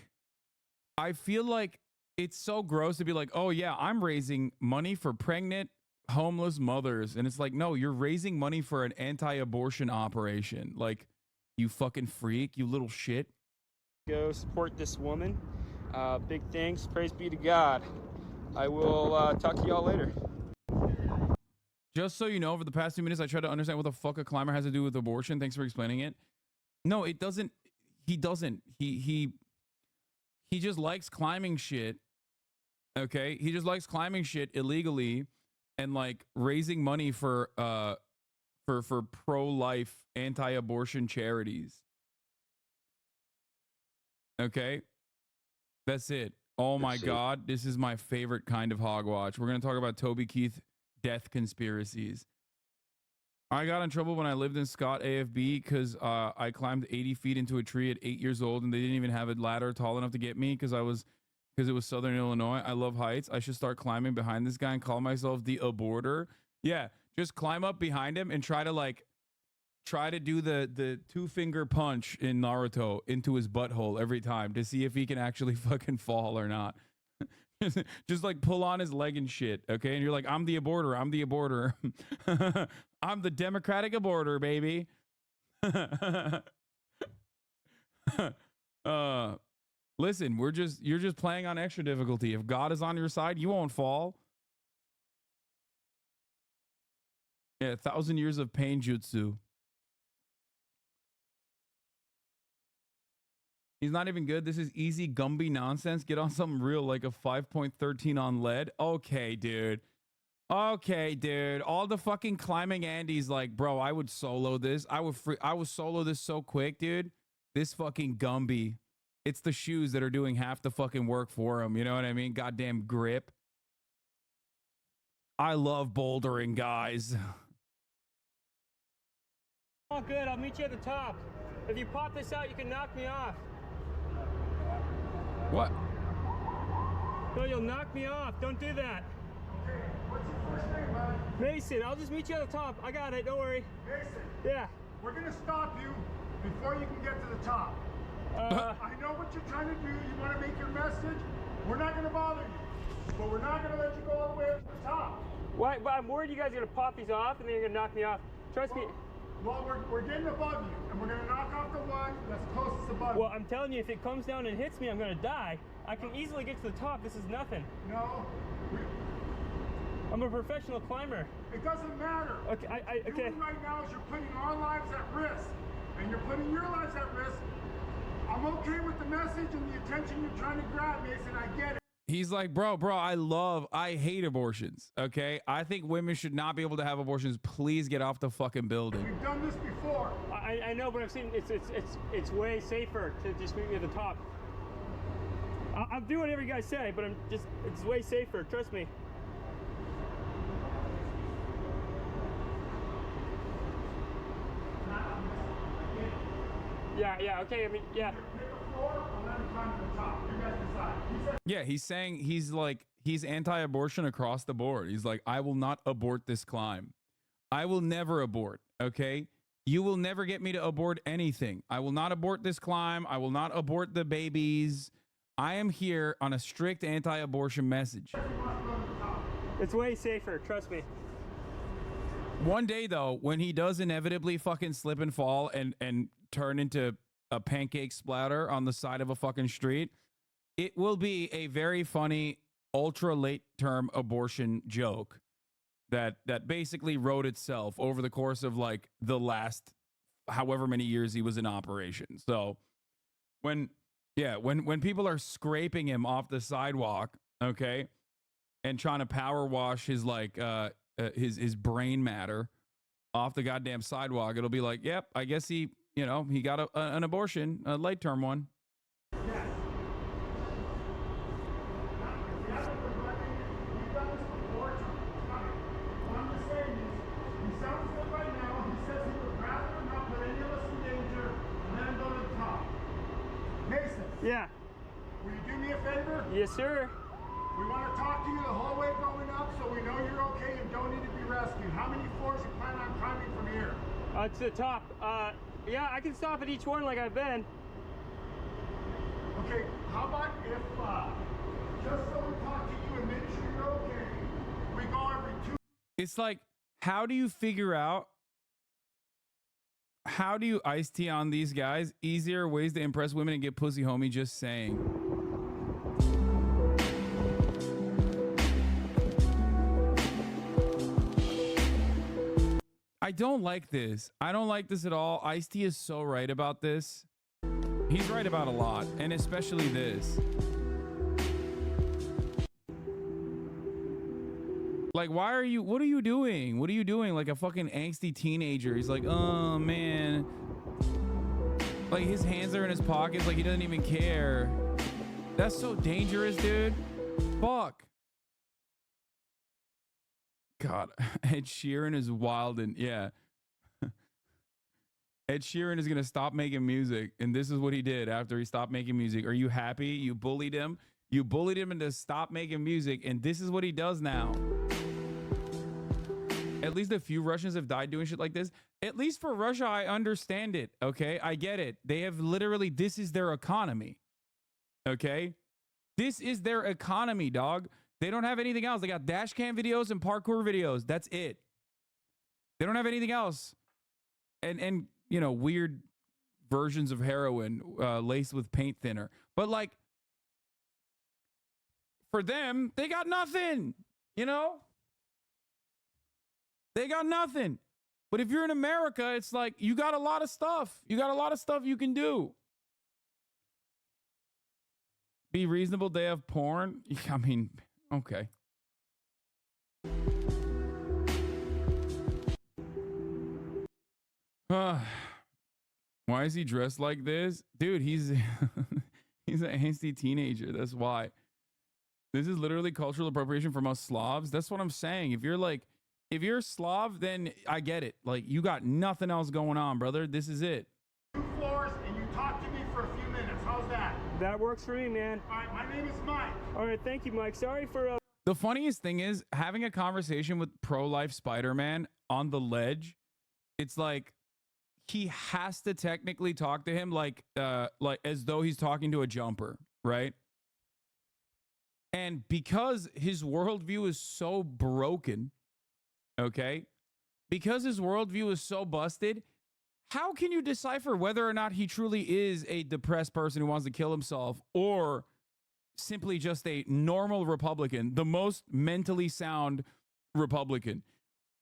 it's so gross to be like, oh yeah, I'm raising money for pregnant homeless mothers. And it's like, no, you're raising money for an anti-abortion operation. Like, you fucking freak, you little shit. Go support this woman. Big thanks. Praise be to God. I will talk to y'all later. Just so you know, over the past 2 minutes, I tried to understand what the fuck a climber has to do with abortion. Thanks for explaining it. No, it doesn't. He doesn't. He just likes climbing shit. Okay, he just likes climbing shit illegally and like raising money for pro-life anti-abortion charities. Okay, that's it. Oh my God, this is my favorite kind of hogwatch. We're gonna talk about Toby Keith death conspiracies. I got in trouble when I lived in Scott AFB because I climbed 80 feet into a tree at 8 years old and they didn't even have a ladder tall enough to get me because it was Southern Illinois. I love heights. I should start climbing behind this guy and call myself the aborter. Yeah, just climb up behind him and try to do the two-finger punch in Naruto into his butthole every time to see if he can actually fucking fall or not. Just like pull on his leg and shit, okay? And you're like, I'm the aborter. I'm the aborter. I'm the Democratic aborter, baby. Listen, you're just playing on extra difficulty. If God is on your side, you won't fall. Yeah, 1,000 years of pain jutsu. He's not even good. This is easy Gumby nonsense. Get on something real like a 5.13 on lead. Okay, dude. Okay, dude. All the fucking climbing Andy's like, bro, I would solo this. I would solo this so quick, dude. This fucking Gumby It's the shoes that are doing half the fucking work for him. You know what I mean? Goddamn grip. I love bouldering, guys. All good. I'll meet you at the top. If you pop this out, you can knock me off. What? No, you'll knock me off. Don't do that. Okay, what's your first name, bud? Mason, I'll just meet you at the top. I got it. Don't worry. Mason. Yeah. We're gonna stop you before you can get to the top. I know what you're trying to do. You want to make your message. We're not gonna bother you, but we're not gonna let you go all the way up to the top. Why? But I'm worried you guys are gonna pop these off and then you're gonna knock me off. Trust me. Well, we're getting above you, and we're gonna knock off the one that's closest above you. Well, I'm telling you, if it comes down and hits me, I'm gonna die. I can easily get to the top. This is nothing. No. I'm a professional climber. It doesn't matter. Okay, okay. You right now is you're putting our lives at risk, and you're putting your lives at risk. I'm okay with the message and the attention you're trying to grab, Mason. I get it. He's like, bro, I hate abortions. Okay, I think women should not be able to have abortions. Please get off the fucking building. We've done this before. I know, but I've seen it's way safer to just meet me at the top. I'll do whatever you guys say, but it's way safer. Trust me. Yeah, okay. I mean, yeah. Yeah, he's saying he's anti-abortion across the board. He's like, I will not abort this climb. I will never abort, okay? You will never get me to abort anything. I will not abort this climb. I will not abort the babies. I am here on a strict anti-abortion message. It's way safer, trust me. One day, though, when he does inevitably fucking slip and fall and turn into a pancake splatter on the side of a fucking street, it will be a very funny ultra late term abortion joke that basically wrote itself over the course of like the last however many years he was in operation. So when people are scraping him off the sidewalk, okay, and trying to power wash his like his brain matter off the goddamn sidewalk, it'll be like, yep, I guess he got an abortion, a late term one. Yeah. Will you do me a favor? Yes, sir. We want to talk to you the whole way going up so we know you're okay and don't need to be rescued. How many floors you plan on climbing from here? To the top. Yeah, I can stop at each one like I've been. Okay, how about if, just so we talk to you and make sure you're okay, we go every 2... It's like, how do you figure out, how do you ice tea on these guys? Easier ways to impress women and get pussy, homie, just saying. I don't like this. I don't like this at all. Ice-T is so right about this. He's right about a lot, and especially this. Like, what are you doing? What are you doing? Like a fucking angsty teenager. He's like, oh man. Like his hands are in his pockets, like he doesn't even care. That's so dangerous, dude. Fuck. God, Ed Sheeran is wild, and yeah. Ed Sheeran is gonna stop making music, and this is what he did after he stopped making music. Are you happy? You bullied him. You bullied him into stop making music, and this is what he does now. At least a few Russians have died doing shit like this. At least for Russia, I understand it. Okay, I get it. They have literally, this is their economy. Okay, this is their economy, dog. They don't have anything else. They got dash cam videos and parkour videos. That's it. They don't have anything else. And you know, weird versions of heroin laced with paint thinner. But like, for them, they got nothing, you know? They got nothing. But if you're in America, it's like, you got a lot of stuff. You got a lot of stuff you can do. Be reasonable, they have porn. I mean, okay. Why is he dressed like this? Dude, he's He's an angsty teenager. That's why. This is literally cultural appropriation from us Slavs. That's what I'm saying. If you're Slav, then I get it. Like, you got nothing else going on, brother. This is it. 2 floors and you talk to me for a few minutes. How's that? That works for me, man. All right, my name is Mike. All right, thank you, Mike. Sorry for... The funniest thing is having a conversation with pro-life Spider-Man on the ledge. It's like he has to technically talk to him like as though he's talking to a jumper, right? And because his worldview is so broken, okay, because his worldview is so busted, how can you decipher whether or not he truly is a depressed person who wants to kill himself or simply just a normal Republican, the most mentally sound Republican?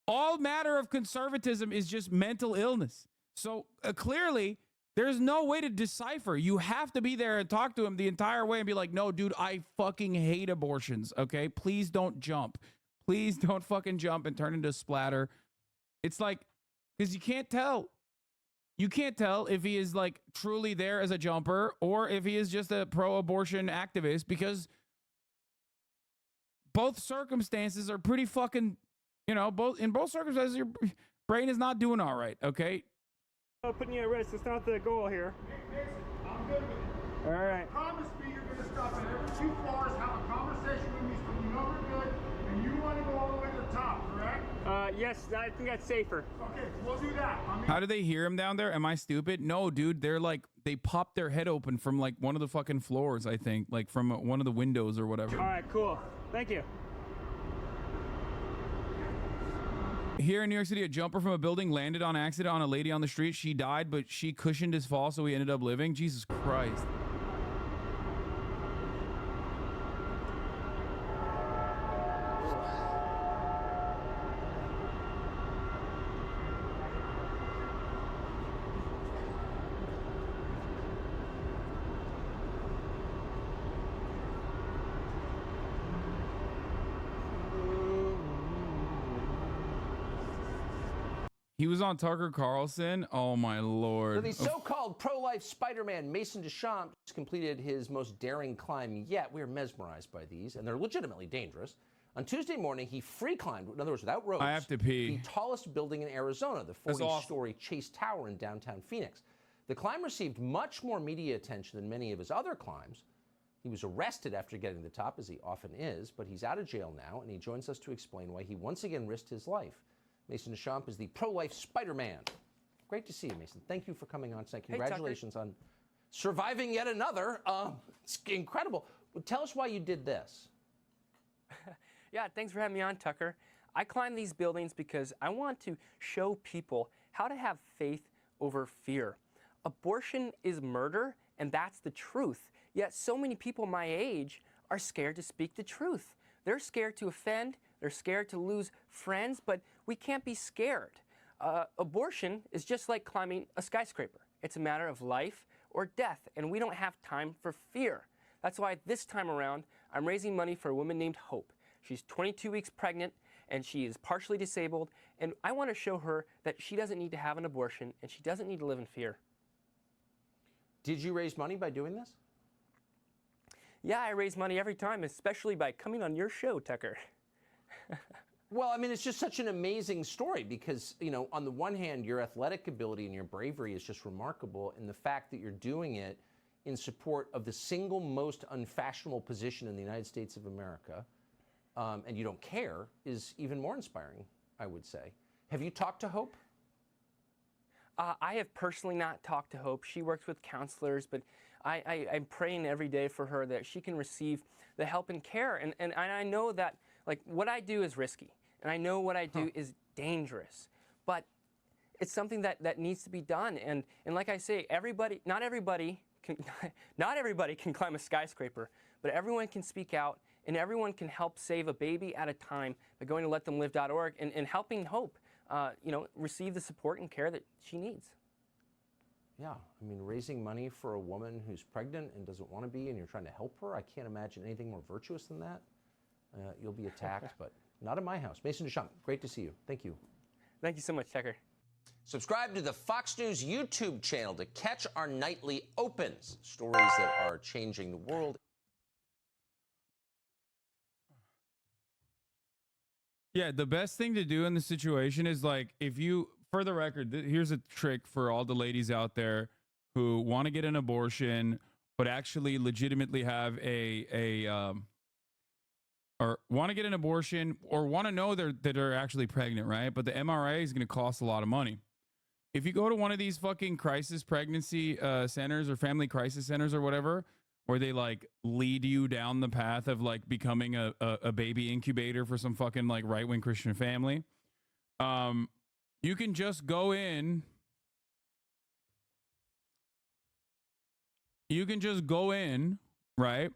All matter of conservatism is just mental illness. So clearly, there's no way to decipher. You have to be there and talk to him the entire way and be like, no, dude, I fucking hate abortions, okay? Please don't jump. Please don't fucking jump and turn into a splatter. It's like, because you can't tell. You can't tell if he is like truly there as a jumper or if he is just a pro-abortion activist, because both circumstances are pretty fucking, you know, in both circumstances, your brain is not doing all right, okay? Putting you at risk. It's not the goal here. Hey, Mason, I'm good with it. All right. Promise me you're going to stop at every 2 floors, have a conversation with me so you know we're good, and you want to go all the way to the top, correct? Yes, I think that's safer. Okay, we'll do that. How do they hear him down there? Am I stupid? No, dude. They're like, they pop their head open from like one of the fucking floors, I think, like from one of the windows or whatever. All right, cool. Thank you. Here in New York City, a jumper from a building landed on accident on a lady on the street. She died, but she cushioned his fall, so he ended up living. Jesus Christ. He was on Tucker Carlson. Oh, my Lord. So the so-called pro-life Spider-Man Mason Deschamps completed his most daring climb yet. We are mesmerized by these, and they're legitimately dangerous. On Tuesday morning, he free climbed, in other words, without ropes, I have to pee. the tallest building in Arizona, the 40-story Chase Tower in downtown Phoenix. The climb received much more media attention than many of his other climbs. He was arrested after getting to the top, as he often is, but he's out of jail now, and he joins us to explain why he once again risked his life. Mason Deschamps is the pro-life Spider-Man. Great to see you, Mason. Thank you for coming on tonight. Congratulations on surviving yet another. It's incredible. Tell us why you did this. Yeah, thanks for having me on, Tucker. I climb these buildings because I want to show people how to have faith over fear. Abortion is murder, and that's the truth. Yet so many people my age are scared to speak the truth. They're scared to offend. They're scared to lose friends, but we can't be scared. Abortion is just like climbing a skyscraper. It's a matter of life or death, and we don't have time for fear. That's why this time around, I'm raising money for a woman named Hope. She's 22 weeks pregnant, and she is partially disabled, and I want to show her that she doesn't need to have an abortion, and she doesn't need to live in fear. Did you raise money by doing this? Yeah, I raise money every time, especially by coming on your show, Tucker. Well, I mean, it's just such an amazing story because, you know, on the one hand, your athletic ability and your bravery is just remarkable, and the fact that you're doing it in support of the single most unfashionable position in the United States of America, and you don't care, is even more inspiring, I would say. Have you talked to Hope? I have personally not talked to Hope. She works with counselors, but I'm praying every day for her that she can receive the help and care. And I know that, like, what I do is risky, and I know what I do is dangerous, but it's something that needs to be done. And like I say, not everybody can climb a skyscraper, but everyone can speak out, and everyone can help save a baby at a time by going to letthemlive.org and helping Hope, receive the support and care that she needs. Yeah, I mean, raising money for a woman who's pregnant and doesn't want to be, and you're trying to help her, I can't imagine anything more virtuous than that. You'll be attacked, but not in my house. Mason Deschamps, great to see you. Thank you. Thank you so much, Tucker. Subscribe to the Fox News YouTube channel to catch our nightly opens, stories that are changing the world. Yeah, the best thing to do in this situation is like, if you, for the record, here's a trick for all the ladies out there who want to get an abortion, but actually legitimately have or want to get an abortion or want to know that they're actually pregnant, right? But the MRA is going to cost a lot of money. If you go to one of these fucking crisis pregnancy centers or family crisis centers or whatever, where they like lead you down the path of like becoming a baby incubator for some fucking like right-wing Christian family, you can just go in. You can just go in, right?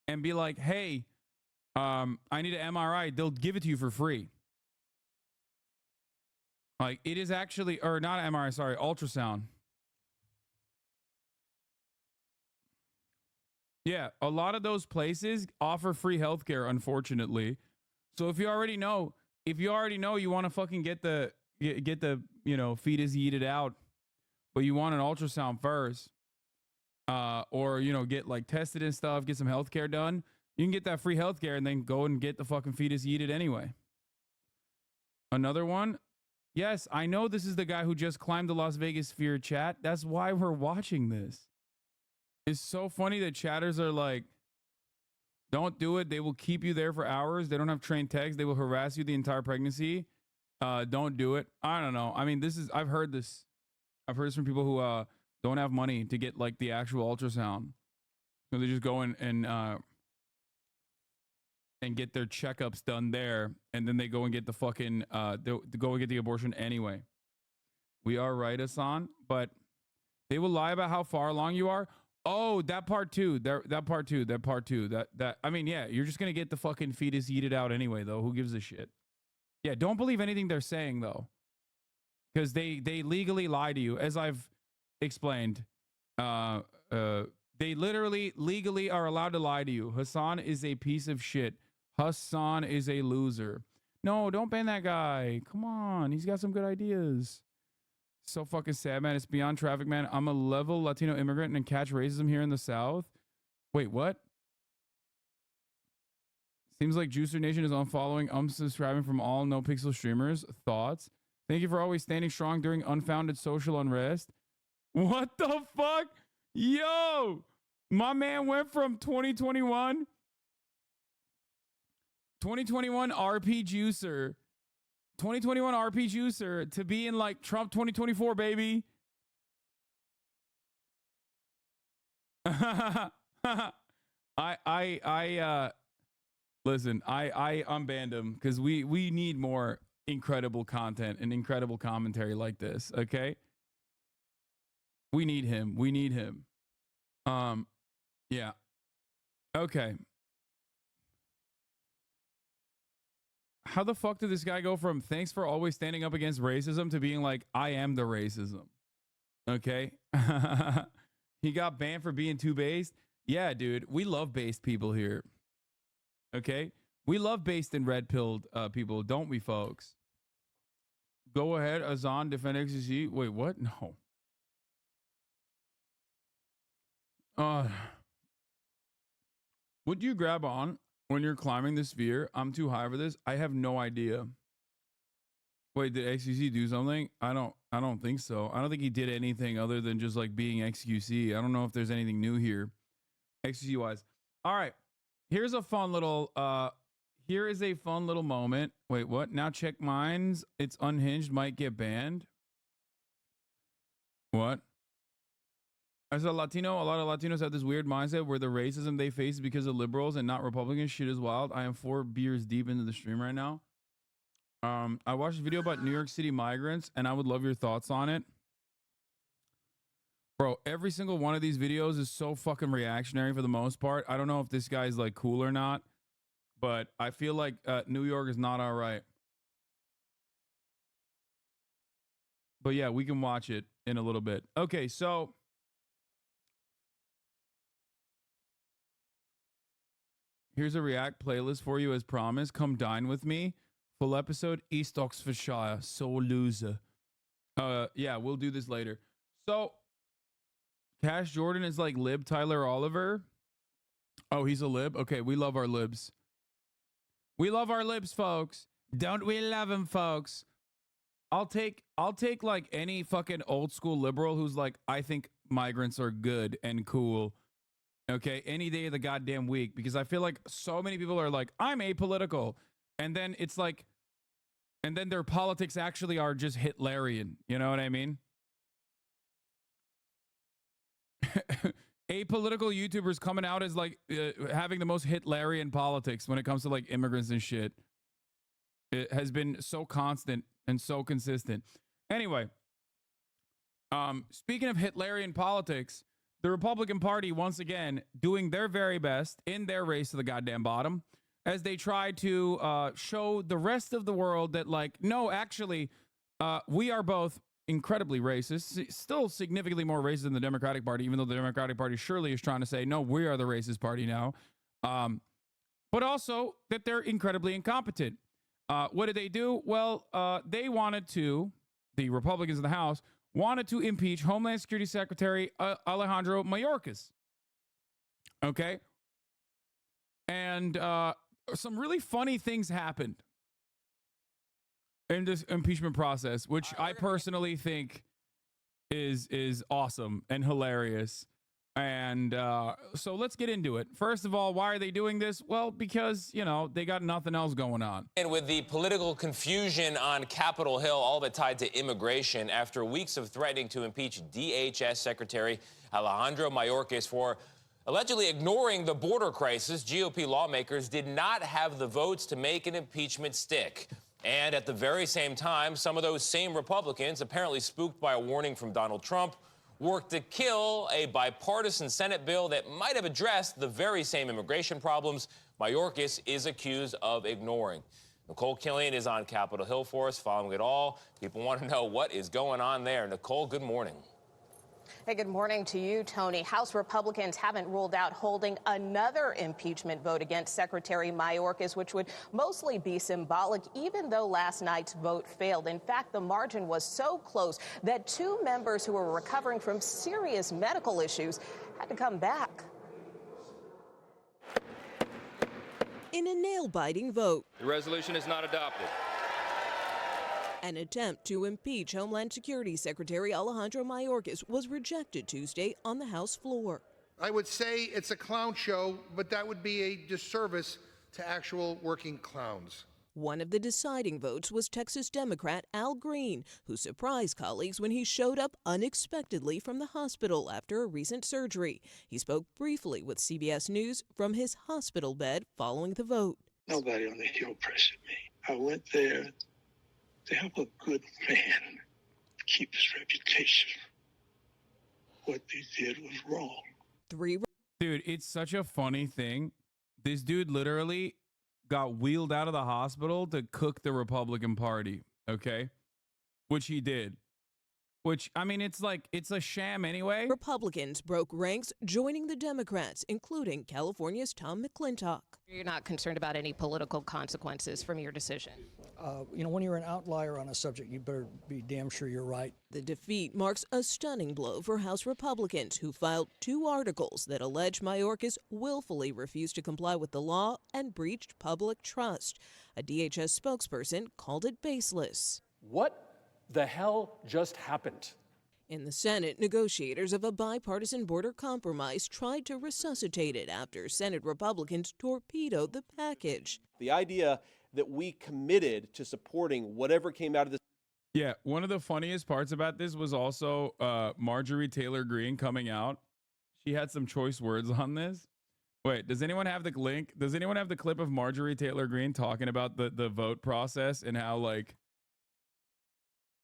And be like, hey, I need an MRI. They'll give it to you for free. Like it is actually, or not MRI, sorry, ultrasound. Yeah, a lot of those places offer free healthcare, unfortunately. So if you already know you want to fucking get the fetus yeeted out, but you want an ultrasound first, or get like tested and stuff, get some healthcare done, you can get that free healthcare and then go and get the fucking fetus yeeted anyway. Another one. Yes, I know this is the guy who just climbed the Las Vegas Sphere, chat. That's why we're watching this. It's so funny that chatters are like, don't do it. They will keep you there for hours. They don't have trained techs. They will harass you the entire pregnancy. Don't do it. I don't know. I mean, I've heard this from people who don't have money to get like the actual ultrasound. So they just go in and get their checkups done there, and then they go and get the fucking go and get the abortion anyway. We are right, Hassan, but they will lie about how far along you are. Oh, that part too. That part too. That I mean, yeah, you're just gonna get the fucking fetus yeeted out anyway, though. Who gives a shit? Yeah, don't believe anything they're saying though, because they legally lie to you, as I've explained. They literally legally are allowed to lie to you. Hassan is a piece of shit. Hassan is a loser. No, don't ban that guy. Come on. He's got some good ideas. So fucking sad, man. It's beyond traffic, man. I'm a level Latino immigrant and catch racism here in the South. Wait, what? Seems like Juicer Nation is unfollowing, unsubscribing from all No Pixel streamers. Thoughts? Thank you for always standing strong during unfounded social unrest. What the fuck? Yo! My man went from 2021 RP Juicer. 2021 RP Juicer to be in like Trump 2024, baby. Listen, I unbanned him because we need more incredible content and incredible commentary like this, okay? We need him. Yeah. Okay. How the fuck did this guy go from thanks for always standing up against racism to being like, I am the racism? Okay. He got banned for being too based. Yeah, dude, we love based people here. Okay. We love based and red pilled people, don't we, folks? Go ahead, Azan, defend XCC. Wait, what? No. Would you grab on when you're climbing the sphere? I'm too high for this. I have no idea. Wait, did XQC do something? I don't think so. I don't think he did anything other than just like being XQC. I don't know if there's anything new here, XQC wise. All right, here's a fun little here is a fun little moment. Wait, what? Now check mines. It's unhinged. Might get banned. What? As a Latino, a lot of Latinos have this weird mindset where the racism they face is because of liberals and not Republicans. Shit is wild. I am 4 beers deep into the stream right now. I watched a video about New York City migrants, and I would love your thoughts on it. Bro, every single one of these videos is so fucking reactionary for the most part. I don't know if this guy's like cool or not, but I feel like New York is not all right. But yeah, we can watch it in a little bit. Okay, so here's a React playlist for you as promised. Come dine with me. Full episode, East Oxfordshire, Soul Loser. Yeah, we'll do this later. So Cash Jordan is like lib Tyler Oliver. Oh, he's a lib? Okay, we love our libs. We love our libs, folks. Don't we love them, folks? I'll take like any fucking old school liberal who's like, I think migrants are good and cool. Okay, any day of the goddamn week, because I feel like so many people are like, I'm apolitical. And then it's like, and then their politics actually are just Hitlerian. You know what I mean? Apolitical YouTubers coming out as like having the most Hitlerian politics when it comes to like immigrants and shit. It has been so constant and so consistent. Anyway, speaking of Hitlerian politics, the Republican Party once again doing their very best in their race to the goddamn bottom as they try to show the rest of the world that like, no, actually, we are both incredibly racist, still significantly more racist than the Democratic Party, even though the Democratic Party surely is trying to say, no, we are the racist party now. But also that they're incredibly incompetent. What did they do? Well, they wanted to, the Republicans in the House, wanted to impeach Homeland Security Secretary Alejandro Mayorkas. Okay? And some really funny things happened in this impeachment process, which I personally think is awesome and hilarious. And so let's get into it. First of all, why are they doing this? Well, because, you know, they got nothing else going on. And with the political confusion on Capitol Hill, all of it tied to immigration, after weeks of threatening to impeach DHS Secretary Alejandro Mayorkas for allegedly ignoring the border crisis, GOP lawmakers did not have the votes to make an impeachment stick. And at the very same time, some of those same Republicans, apparently spooked by a warning from Donald Trump, worked to kill a bipartisan Senate bill that might have addressed the very same immigration problems Mayorkas is accused of ignoring. Nicole Killian is on Capitol Hill for us, following it all. People want to know what is going on there. Nicole, good morning. Hey, good morning to you, Tony. House Republicans haven't ruled out holding another impeachment vote against Secretary Mayorkas, which would mostly be symbolic, even though last night's vote failed. In fact, the margin was so close that two members who were recovering from serious medical issues had to come back. In a nail-biting vote, the resolution is not adopted. An attempt to impeach Homeland Security Secretary Alejandro Mayorkas was rejected Tuesday on the House floor. I would say it's a clown show, but that would be a disservice to actual working clowns. One of the deciding votes was Texas Democrat Al Green, who surprised colleagues when he showed up unexpectedly from the hospital after a recent surgery. He spoke briefly with CBS News from his hospital bed following the vote. Nobody on the Hill pressured me. I went there to help a good man keep his reputation. What they did was wrong. Dude, it's such a funny thing. This dude literally got wheeled out of the hospital to cook the Republican Party, okay? Which he did. Which, I mean, it's like, it's a sham anyway. Republicans broke ranks, joining the Democrats, including California's Tom McClintock. You're not concerned about any political consequences from your decision? You know, when you're an outlier on a subject, you better be damn sure you're right. The defeat marks a stunning blow for House Republicans, who filed 2 articles that allege Mayorkas willfully refused to comply with the law and breached public trust. A DHS spokesperson called it baseless. What the hell just happened? In the Senate, negotiators of a bipartisan border compromise tried to resuscitate it after Senate Republicans torpedoed the package. The idea that we committed to supporting whatever came out of this. Yeah, one of the funniest parts about this was also Marjorie Taylor Greene coming out. She had some choice words on this. Wait, does anyone have the link? Does anyone have the clip of Marjorie Taylor Greene talking about the vote process and how, like,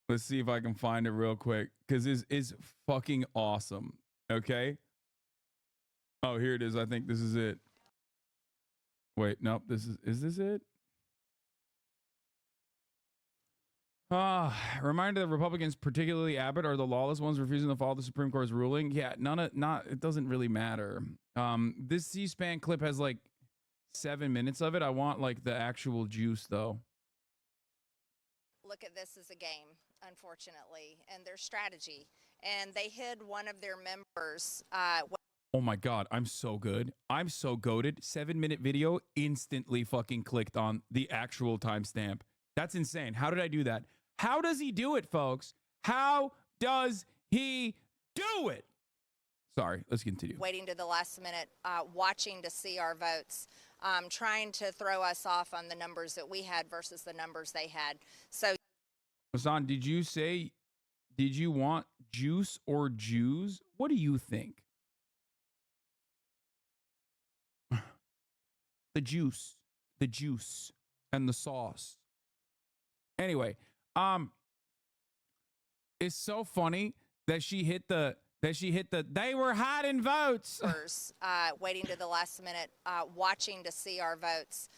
let's see if I can find it real quick, because it's fucking awesome. Okay. Oh, here it is. I think this is it. Wait, nope. Is this it? Reminder that Republicans, particularly Abbott, are the lawless ones refusing to follow the Supreme Court's ruling. Yeah, it doesn't really matter. This C-SPAN clip has like 7 minutes of it. I want like the actual juice though. Look at this as a game. unfortunately, and their strategy. And they hid one of their members. Oh my God, I'm so good. I'm so goated. 7-minute video, instantly fucking clicked on the actual timestamp. That's insane. How did I do that? How does he do it, folks? How does he do it? Sorry, let's continue. Waiting to the last minute, watching to see our votes, trying to throw us off on the numbers that we had versus the numbers they had. So, Hassan, did you want juice or Jews? What do you think? The juice, and the sauce. Anyway, it's so funny that she hit the they were hiding votes. waiting to the last minute, watching to see our votes,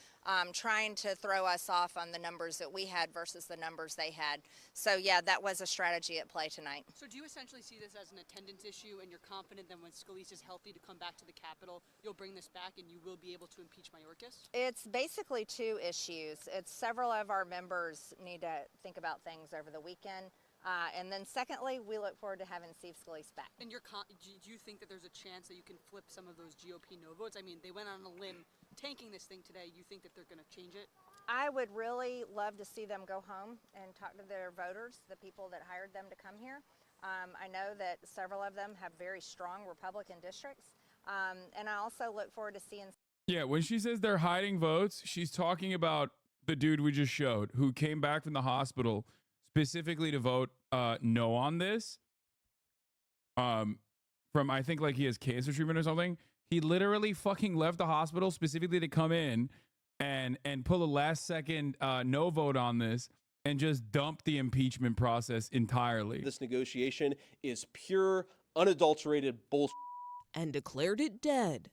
trying to throw us off on the numbers that we had versus the numbers they had. So yeah, that was a strategy at play tonight. So do you essentially see this as an attendance issue, and you're confident that when Scalise is healthy to come back to the Capitol, you'll bring this back and you will be able to impeach Mayorkas? It's basically two issues. It's several of our members need to think about things over the weekend. And then secondly, we look forward to having Steve Scalise back. And do you think that there's a chance that you can flip some of those GOP no votes? I mean, they went on a limb tanking this thing today. You think that they're going to change it? I would really love to see them go home and talk to their voters, the people that hired them to come here. I know that several of them have very strong Republican districts. And I also look forward to seeing... Yeah, when she says they're hiding votes, she's talking about the dude we just showed who came back from the hospital specifically to vote no on this. From, I think, like he has cancer treatment or something. He literally fucking left the hospital specifically to come in and pull a last second no vote on this and just dump the impeachment process entirely. This negotiation is pure, unadulterated bullshit. And declared it dead.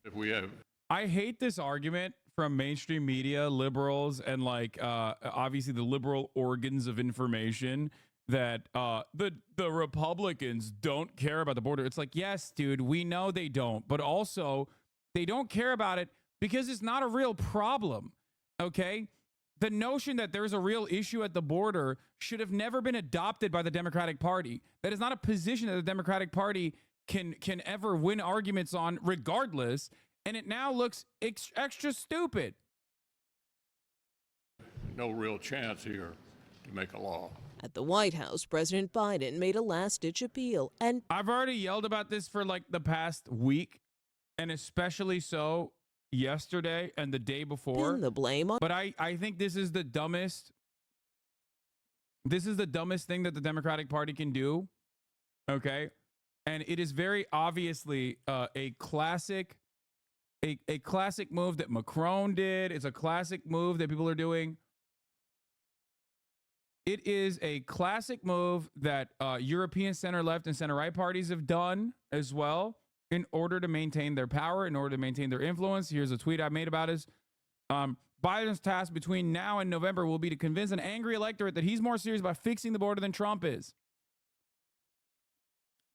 I hate this argument from mainstream media, liberals, and like obviously the liberal organs of information that the Republicans don't care about the border. It's like, yes, dude, we know they don't, but also they don't care about it because it's not a real problem. Okay? The notion that there's a real issue at the border should have never been adopted by the Democratic Party. That is not a position that the Democratic Party can ever win arguments on regardless. And it now looks extra stupid. No real chance here to make a law. At the White House, President Biden made a last-ditch appeal, and I've already yelled about this for like the past week, and especially so yesterday and the day before. Pin the blame on. But I think this is the dumbest. This is the dumbest thing that the Democratic Party can do. Okay, and it is very obviously a classic move that Macron did. It's a classic move that people are doing. It is a classic move that European center-left and center-right parties have done as well in order to maintain their power, in order to maintain their influence. Here's a tweet I made about it. Biden's task between now and November will be to convince an angry electorate that he's more serious about fixing the border than Trump is.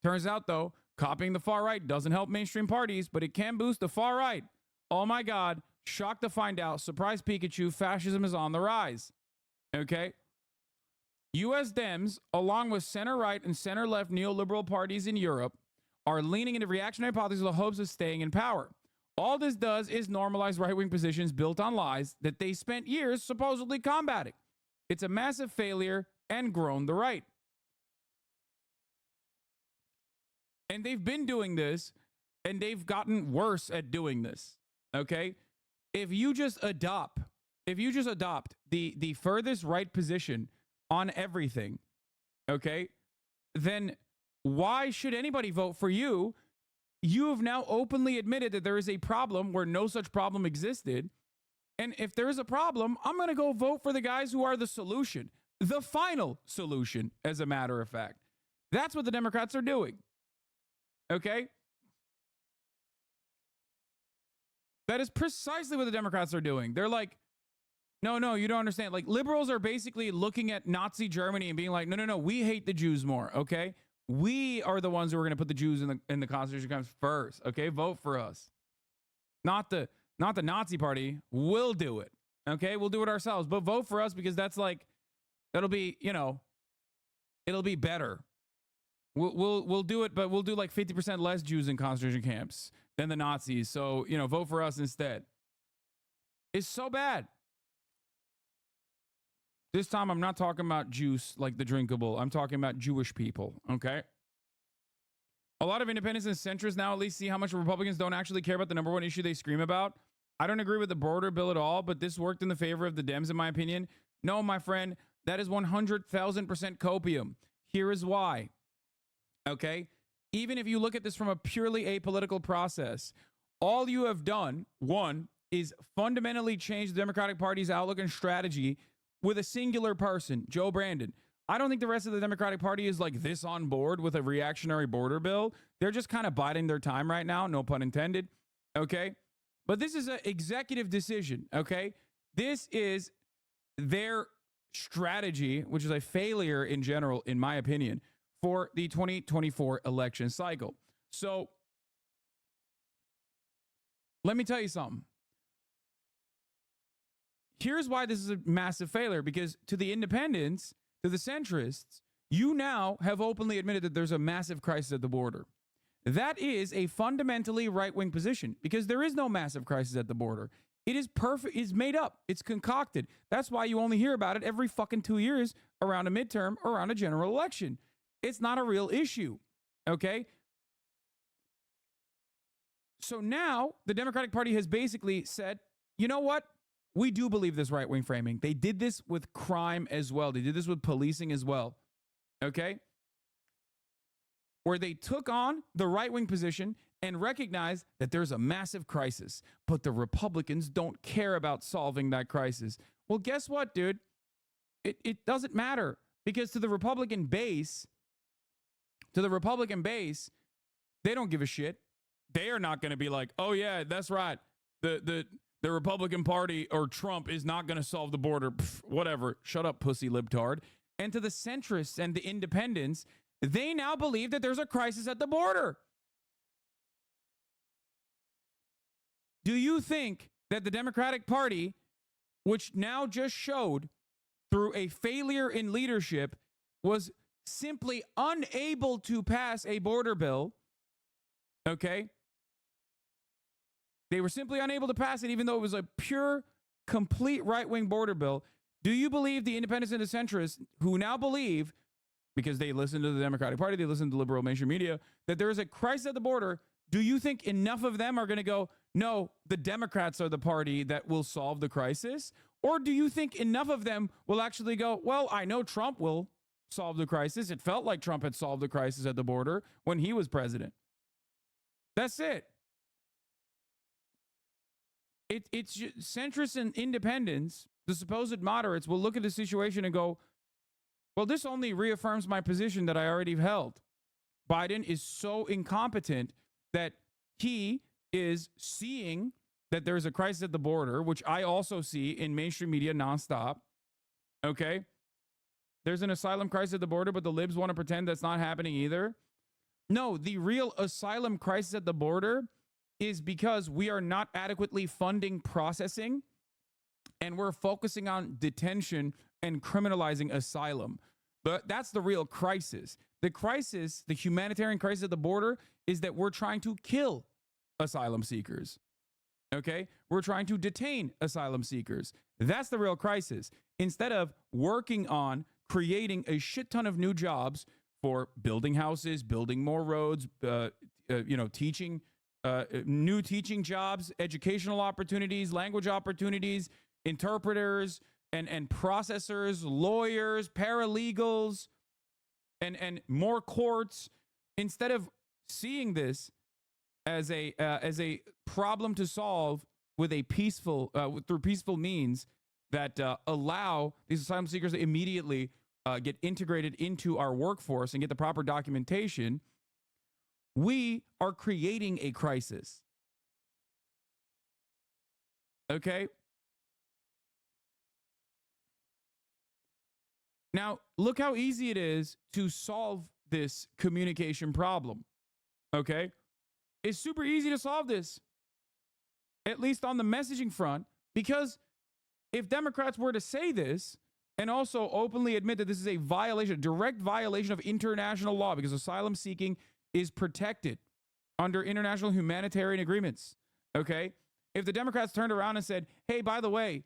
Turns out, though, copying the far right doesn't help mainstream parties, but it can boost the far right. Oh my God, shocked to find out, surprise Pikachu, fascism is on the rise. Okay? U.S. Dems, along with center-right and center-left neoliberal parties in Europe, are leaning into reactionary politics with the hopes of staying in power. All this does is normalize right-wing positions built on lies that they spent years supposedly combating. It's a massive failure and grown the right. And they've been doing this, and they've gotten worse at doing this. Okay? If you just adopt the furthest right position on everything, okay, then why should anybody vote for you? You have now openly admitted that there is a problem where no such problem existed. And if there is a problem, I'm going to go vote for the guys who are the solution, the final solution, as a matter of fact. That's what the Democrats are doing. Okay? That is precisely what the Democrats are doing. They're like, no, you don't understand. Like, liberals are basically looking at Nazi Germany and being like, no, we hate the Jews more, okay? We are the ones who are going to put the Jews in the concentration camps first, okay? Vote for us. Not the Nazi party. We'll do it, okay? We'll do it ourselves. But vote for us because that's like, that'll be, It'll be better. We'll do it, but we'll do like 50% less Jews in concentration camps than the Nazis. So, you know, vote for us instead. It's so bad. This time, I'm not talking about juice like the drinkable. I'm talking about Jewish people, okay? A lot of independents and centrists now at least see how much Republicans don't actually care about the number one issue they scream about. I don't agree with the border bill at all, but this worked in the favor of the Dems, in my opinion. No, my friend, that is 100,000% copium. Here is why. Okay? Even if you look at this from a purely apolitical process, all you have done, one, is fundamentally change the Democratic Party's outlook and strategy with a singular person, Joe Brandon. I don't think the rest of the Democratic Party is like this on board with a reactionary border bill. They're just kind of biding their time right now, no pun intended. Okay? But this is an executive decision, okay? This is their strategy, which is a failure in general, in my opinion, for the 2024 election cycle. So let me tell you something. Here's why this is a massive failure, because to the independents, to the centrists, you now have openly admitted that there's a massive crisis at the border. That is a fundamentally right-wing position, because there is no massive crisis at the border. It is perfect. It's made up. It's concocted. That's why you only hear about it every fucking 2 years around a midterm or around a general election. It's not a real issue. Okay? So now the Democratic Party has basically said, you know what? We do believe this right-wing framing. They did this with crime as well. They did this with policing as well. Okay? Where they took on the right-wing position and recognized that there's a massive crisis, but the Republicans don't care about solving that crisis. Well, guess what, dude? It doesn't matter, because to the Republican base, they don't give a shit. They are not going to be like, oh yeah, that's right. The Republican Party or Trump is not going to solve the border. Pff, whatever. Shut up, pussy libtard. And to the centrists and the independents, they now believe that there's a crisis at the border. Do you think that the Democratic Party, which now just showed through a failure in leadership, was simply unable to pass a border bill? Okay? They were simply unable to pass it, even though it was a pure, complete right-wing border bill. Do you believe the independents and the centrists, who now believe, because they listen to the Democratic Party, they listen to liberal mainstream media, that there is a crisis at the border, do you think enough of them are going to go, no, the Democrats are the party that will solve the crisis? Or do you think enough of them will actually go, well, I know Trump will solve the crisis. It felt like Trump had solved the crisis at the border when he was president. That's it. It's centrists and independents, the supposed moderates, will look at the situation and go, well, this only reaffirms my position that I already held. Biden is so incompetent that he is seeing that there is a crisis at the border, which I also see in mainstream media nonstop. Okay? There's an asylum crisis at the border, but the libs want to pretend that's not happening either. No, the real asylum crisis at the border is because we are not adequately funding processing, and we're focusing on detention and criminalizing asylum. But that's the real crisis. The crisis, the humanitarian crisis at the border, is that we're trying to kill asylum seekers. Okay? We're trying to detain asylum seekers. That's the real crisis. Instead of working on creating a shit ton of new jobs for building houses, building more roads, teaching, new teaching jobs, educational opportunities, language opportunities, interpreters and processors, lawyers, paralegals, and more courts. Instead of seeing this as a problem to solve with a peaceful through peaceful means that allow these asylum seekers to immediately get integrated into our workforce and get the proper documentation, we are creating a crisis. Okay? Now, look how easy it is to solve this communication problem. Okay? It's super easy to solve this, at least on the messaging front, because if Democrats were to say this and also openly admit that this is a violation, a direct violation of international law, because asylum seeking is protected under international humanitarian agreements. Okay? If the Democrats turned around and said, hey, by the way,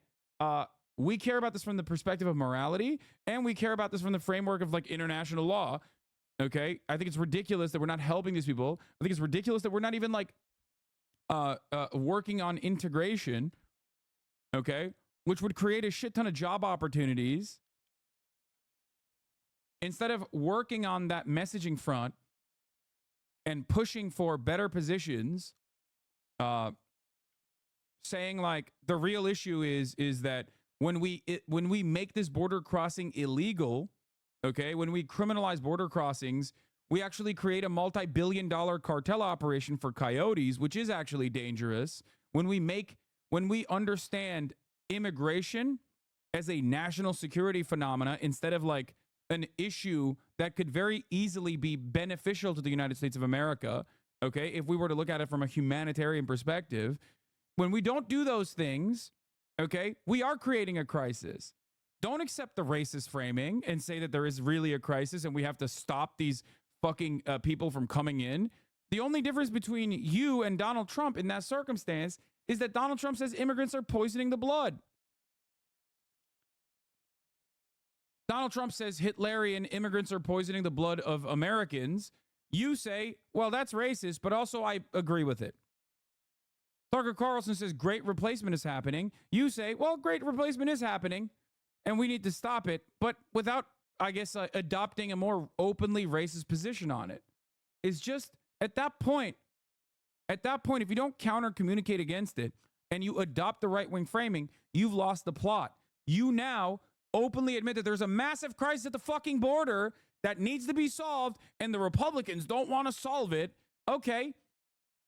we care about this from the perspective of morality, and we care about this from the framework of like international law. Okay? I think it's ridiculous that we're not helping these people. I think it's ridiculous that we're not even like working on integration. Okay? Which would create a shit ton of job opportunities. Instead of working on that messaging front and pushing for better positions, saying like the real issue is that when we make this border crossing illegal, okay, when we criminalize border crossings, we actually create a multi-billion-dollar cartel operation for coyotes, which is actually dangerous. When we understand immigration as a national security phenomena instead of like an issue that could very easily be beneficial to the United States of America, okay, if we were to look at it from a humanitarian perspective, when we don't do those things, okay, we are creating a crisis. Don't accept the racist framing and say that there is really a crisis and we have to stop these fucking people from coming in. The only difference between you and Donald Trump in that circumstance is that Donald Trump says immigrants are poisoning the blood. Donald Trump says Hitlerian immigrants are poisoning the blood of Americans. You say, well, that's racist, but also I agree with it. Tucker Carlson says great replacement is happening. You say, well, great replacement is happening, and we need to stop it, but without, I guess, adopting a more openly racist position on it. It's just, at that point, if you don't counter-communicate against it, and you adopt the right-wing framing, you've lost the plot. You now openly admit that there's a massive crisis at the fucking border that needs to be solved, and the Republicans don't want to solve it. Okay.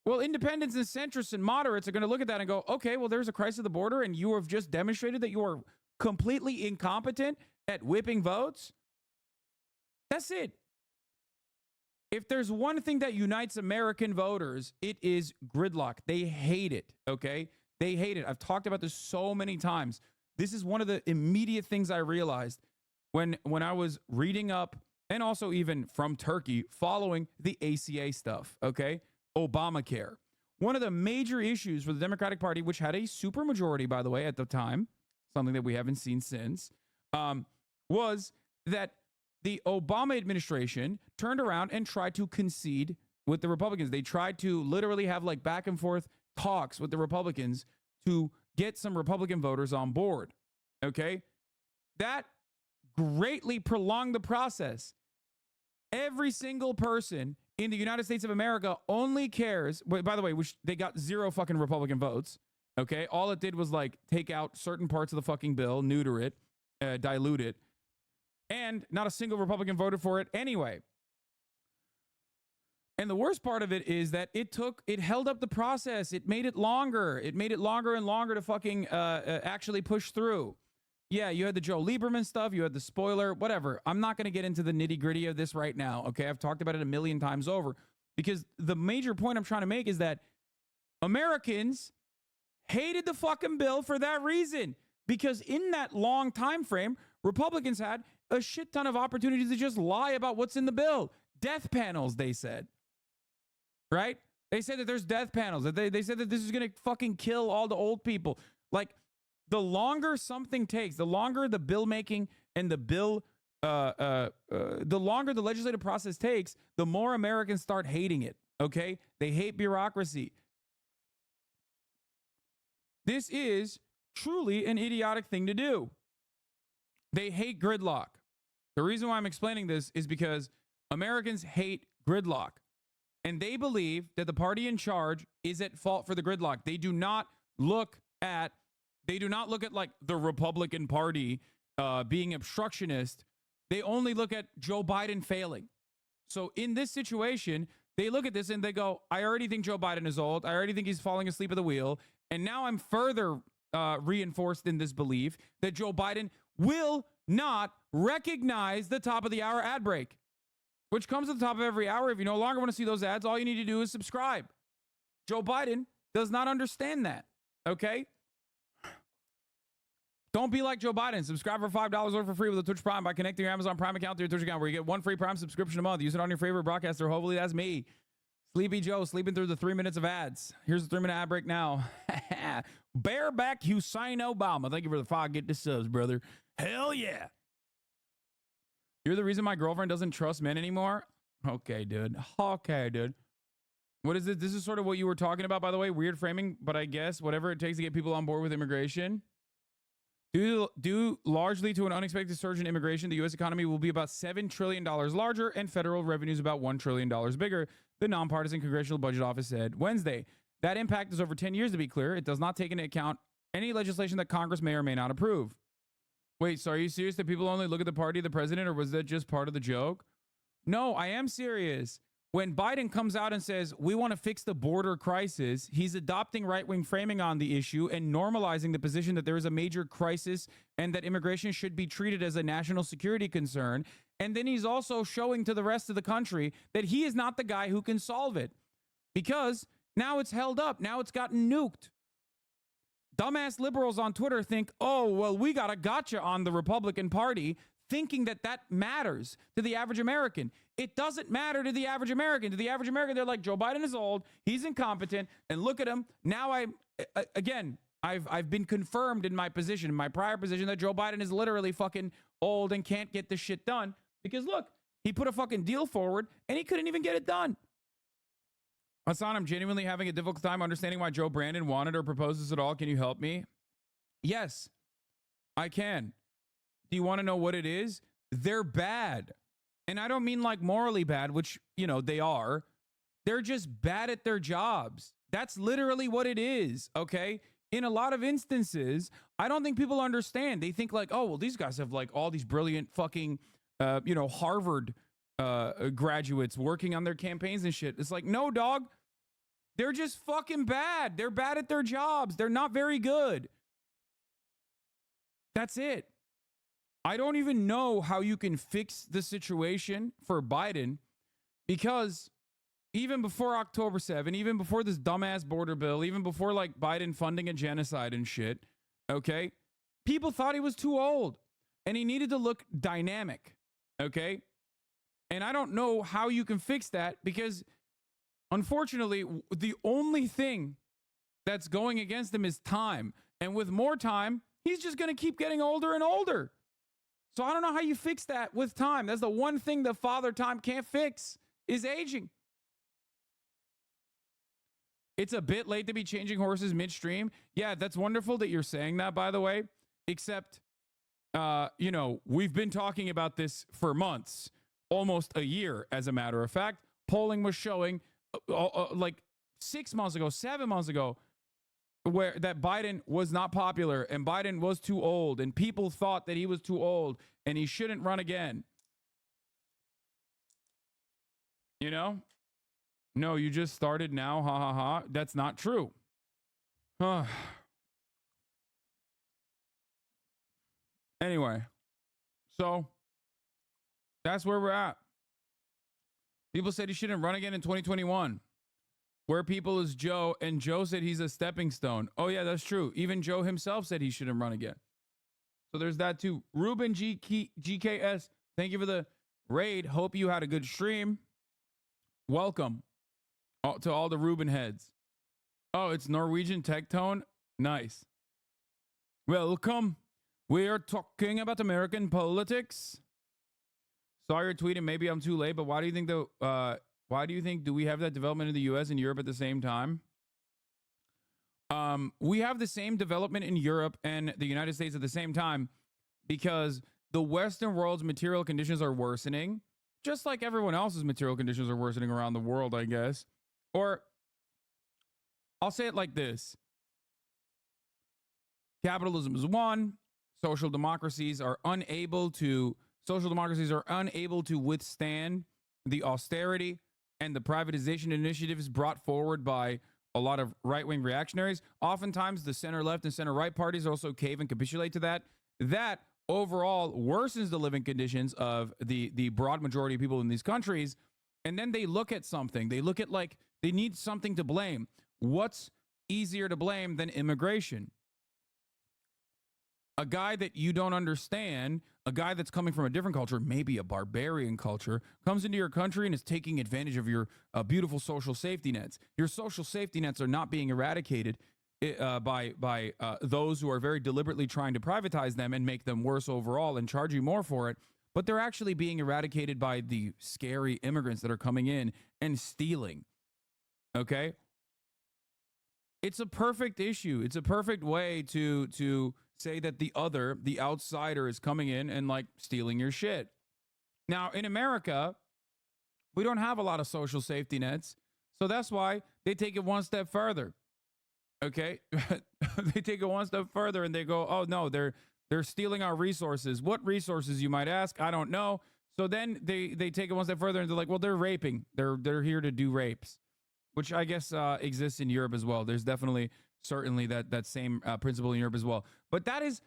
Well, independents and centrists and moderates are going to look at that and go, okay, well, there's a crisis at the border, and you have just demonstrated that you are completely incompetent at whipping votes. That's it. If there's one thing that unites American voters, it is gridlock. They hate it, okay? They hate it. I've talked about this so many times. This is one of the immediate things I realized when I was reading up, and also even from Turkey, following the ACA stuff, okay? Obamacare. One of the major issues for the Democratic Party, which had a supermajority, by the way, at the time, something that we haven't seen since, was that the Obama administration turned around and tried to concede with the Republicans. They tried to literally have like back and forth talks with the Republicans to get some Republican voters on board. Okay? That greatly prolonged the process. Every single person in the United States of America only cares, by the way, which they got 0 fucking Republican votes. Okay? All it did was like take out certain parts of the fucking bill, neuter it, dilute it. And not a single Republican voted for it anyway. And the worst part of it is that it held up the process. It made it longer. It made it longer and longer to fucking actually push through. Yeah, you had the Joe Lieberman stuff. You had the spoiler, whatever. I'm not going to get into the nitty gritty of this right now. Okay, I've talked about it a million times over, because the major point I'm trying to make is that Americans hated the fucking bill for that reason. Because in that long time frame, Republicans had a shit ton of opportunities to just lie about what's in the bill. Death panels, they said. Right? They said that there's death panels. That they said that this is going to fucking kill all the old people. Like, the longer something takes, the longer the bill making and the bill, the longer the legislative process takes, the more Americans start hating it. Okay? They hate bureaucracy. This is truly an idiotic thing to do. They hate gridlock. The reason why I'm explaining this is because Americans hate gridlock. And they believe that the party in charge is at fault for the gridlock. They do not look at like the Republican Party being obstructionist. They only look at Joe Biden failing. So in this situation, they look at this and they go, I already think Joe Biden is old. I already think he's falling asleep at the wheel. And now I'm further reinforced in this belief that Joe Biden will not recognize the top of the hour ad break, which comes at the top of every hour. If you no longer want to see those ads, all you need to do is subscribe. Joe Biden does not understand that. Okay? Don't be like Joe Biden. Subscribe for $5 or for free with a Twitch Prime by connecting your Amazon Prime account to your Twitch account, where you get 1 free Prime subscription a month. Use it on your favorite broadcaster. Hopefully that's me. Sleepy Joe, sleeping through the 3 minutes of ads. Here's a 3-minute ad break now. Bareback Hussein Obama. Thank you for the 5. Get the subs, brother. Hell yeah. You're the reason my girlfriend doesn't trust men anymore? Okay, dude. Okay, dude. What is it? This is sort of what you were talking about, by the way. Weird framing, but I guess whatever it takes to get people on board with immigration. Due largely to an unexpected surge in immigration, the U.S. economy will be about $7 trillion larger and federal revenues about $1 trillion bigger, the nonpartisan Congressional Budget Office said Wednesday. That impact is over 10 years, to be clear. It does not take into account any legislation that Congress may or may not approve. Wait, so are you serious that people only look at the party of the president, or was that just part of the joke? No, I am serious. When Biden comes out and says, we want to fix the border crisis, he's adopting right-wing framing on the issue and normalizing the position that there is a major crisis and that immigration should be treated as a national security concern. And then he's also showing to the rest of the country that he is not the guy who can solve it, because now it's held up. Now it's gotten nuked. Dumbass liberals on Twitter think, oh, well, we got a gotcha on the Republican Party, thinking that that matters to the average American. It doesn't matter to the average American. To the average American, they're like, Joe Biden is old, he's incompetent, and look at him. Now I've been confirmed in my position, in my prior position, that Joe Biden is literally fucking old and can't get this shit done. Because look, he put a fucking deal forward and he couldn't even get it done. Hassan, I'm genuinely having a difficult time understanding why Joe Brandon wanted or proposed this at all. Can you help me? Yes, I can. Do you want to know what it is? They're bad. And I don't mean like morally bad, which, you know, they are. They're just bad at their jobs. That's literally what it is, okay? In a lot of instances, I don't think people understand. They think like, oh, well, these guys have like all these brilliant fucking, Harvard graduates working on their campaigns and shit. It's like, no, dog. They're just fucking bad. They're bad at their jobs. They're not very good. That's it. I don't even know how you can fix the situation for Biden, because even before October 7, even before this dumbass border bill, even before like Biden funding a genocide and shit, okay, people thought he was too old and he needed to look dynamic, okay? And I don't know how you can fix that, because unfortunately, the only thing that's going against him is time. And with more time, he's just going to keep getting older and older. So I don't know how you fix that with time. That's the one thing that Father Time can't fix, is aging. It's a bit late to be changing horses midstream. Yeah, that's wonderful that you're saying that, by the way. Except, we've been talking about this for months, almost a year, as a matter of fact. Polling was showing like 6 months ago, 7 months ago, where that Biden was not popular and Biden was too old and people thought that he was too old and he shouldn't run again. You know? No, you just started now. Ha ha ha. That's not true. Anyway, so that's where we're at. People said he shouldn't run again in 2021. Where people is Joe, and Joe said he's a stepping stone. Oh, yeah, that's true. Even Joe himself said he shouldn't run again. So there's that too. Ruben GKS, thank you for the raid. Hope you had a good stream. Welcome to all the Ruben heads. Oh, it's Norwegian tech tone. Nice. Welcome. We are talking about American politics. Saw your tweet and maybe I'm too late, but why do you think do we have that development in the US and Europe at the same time? We have the same development in Europe and the United States at the same time because the Western world's material conditions are worsening, just like everyone else's material conditions are worsening around the world, I guess. Or I'll say it like this. Capitalism is one. Social democracies are unable to withstand the austerity and the privatization initiatives brought forward by a lot of right-wing reactionaries. Oftentimes, the center-left and center-right parties also cave and capitulate to that. That overall worsens the living conditions of the broad majority of people in these countries. And then they look at something. They look at like they need something to blame. What's easier to blame than immigration? a guy that you don't understand, a guy that's coming from a different culture, maybe a barbarian culture, comes into your country and is taking advantage of your beautiful social safety nets. Your social safety nets are not being eradicated by those who are very deliberately trying to privatize them and make them worse overall and charge you more for it. But they're actually being eradicated by the scary immigrants that are coming in and stealing. Okay? It's a perfect issue. It's a perfect way to say that the outsider is coming in and like stealing your shit. Now, in America, we don't have a lot of social safety nets. So that's why they take it one step further. Okay? They take it one step further and they go, "Oh no, they're stealing our resources." What resources, you might ask? I don't know. So then they take it one step further and they're like, "Well, they're raping. They're here to do rapes." Which I guess exists in Europe as well. There's certainly that same principle in Europe as well. But that's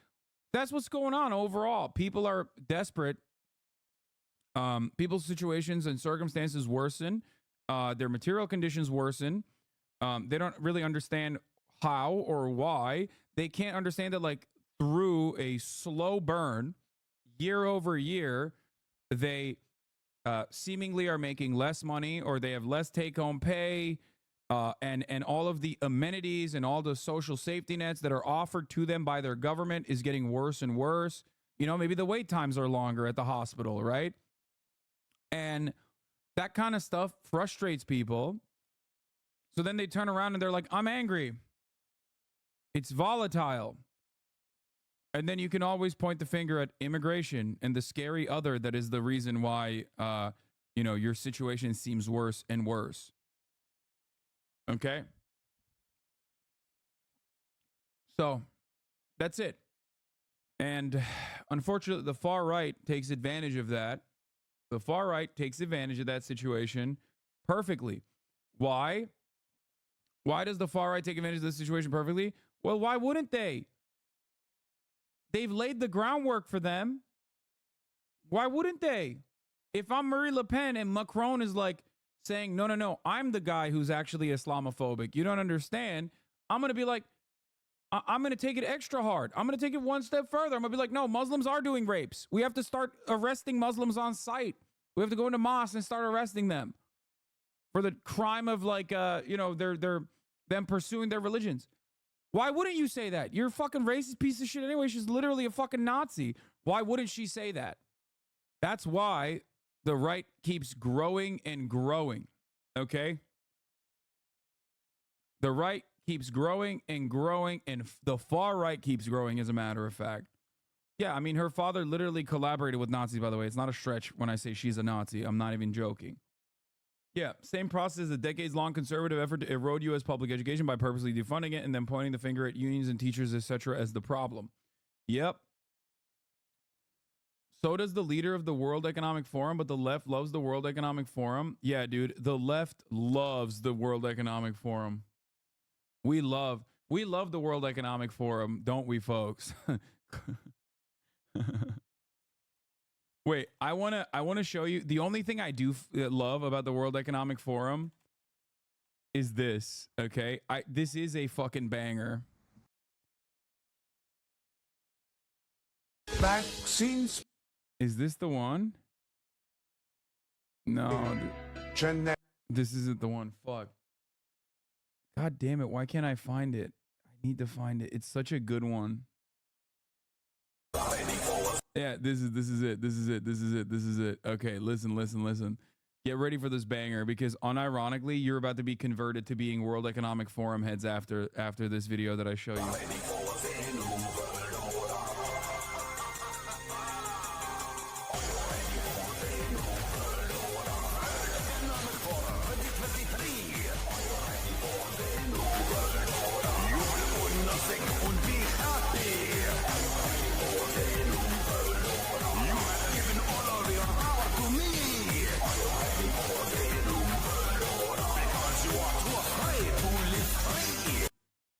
what's going on overall. People are desperate. People's situations and circumstances worsen. Their material conditions worsen. They don't really understand how or why. They can't understand that, like, through a slow burn, year over year, they seemingly are making less money, or they have less take-home pay, and all of the amenities and all the social safety nets that are offered to them by their government is getting worse and worse. You know, maybe the wait times are longer at the hospital, right? And that kind of stuff frustrates people. So then they turn around and they're like, "I'm angry. It's volatile." And then you can always point the finger at immigration and the scary other that is the reason why, your situation seems worse and worse. Okay? So that's it. And unfortunately, the far right takes advantage of that. The far right takes advantage of that situation perfectly. Why? Why does the far right take advantage of this situation perfectly? Well, why wouldn't they? They've laid the groundwork for them. Why wouldn't they? If I'm Marie Le Pen and Macron is like saying, no, I'm the guy who's actually Islamophobic, you don't understand, I'm going to be like, I'm going to take it extra hard. I'm going to take it one step further. I'm going to be like, no, Muslims are doing rapes. We have to start arresting Muslims on sight. We have to go into mosques and start arresting them for the crime of, like, them pursuing their religions. Why wouldn't you say that? You're a fucking racist piece of shit anyway. She's literally a fucking Nazi. Why wouldn't she say that? That's why the right keeps growing and growing, okay? The right keeps growing and growing, and the far right keeps growing, as a matter of fact. Yeah, I mean, her father literally collaborated with Nazis, by the way. It's not a stretch when I say she's a Nazi. I'm not even joking. Yeah, same process as a decades-long conservative effort to erode U.S. public education by purposely defunding it and then pointing the finger at unions and teachers, etc., as the problem. Yep. So does the leader of the World Economic Forum, but the left loves the World Economic Forum. Yeah, dude, the left loves the World Economic Forum. We love the World Economic Forum, don't we, folks? Wait, I want to show you. The only thing I do love about the World Economic Forum is this, okay? This is a fucking banger. Vaccines. Is this the one? No. This isn't the one. Fuck. God damn it. Why can't I find it? I need to find it. It's such a good one. Yeah, this is it. Okay, listen. Get ready for this banger, because unironically, you're about to be converted to being World Economic Forum heads after this video that I show you.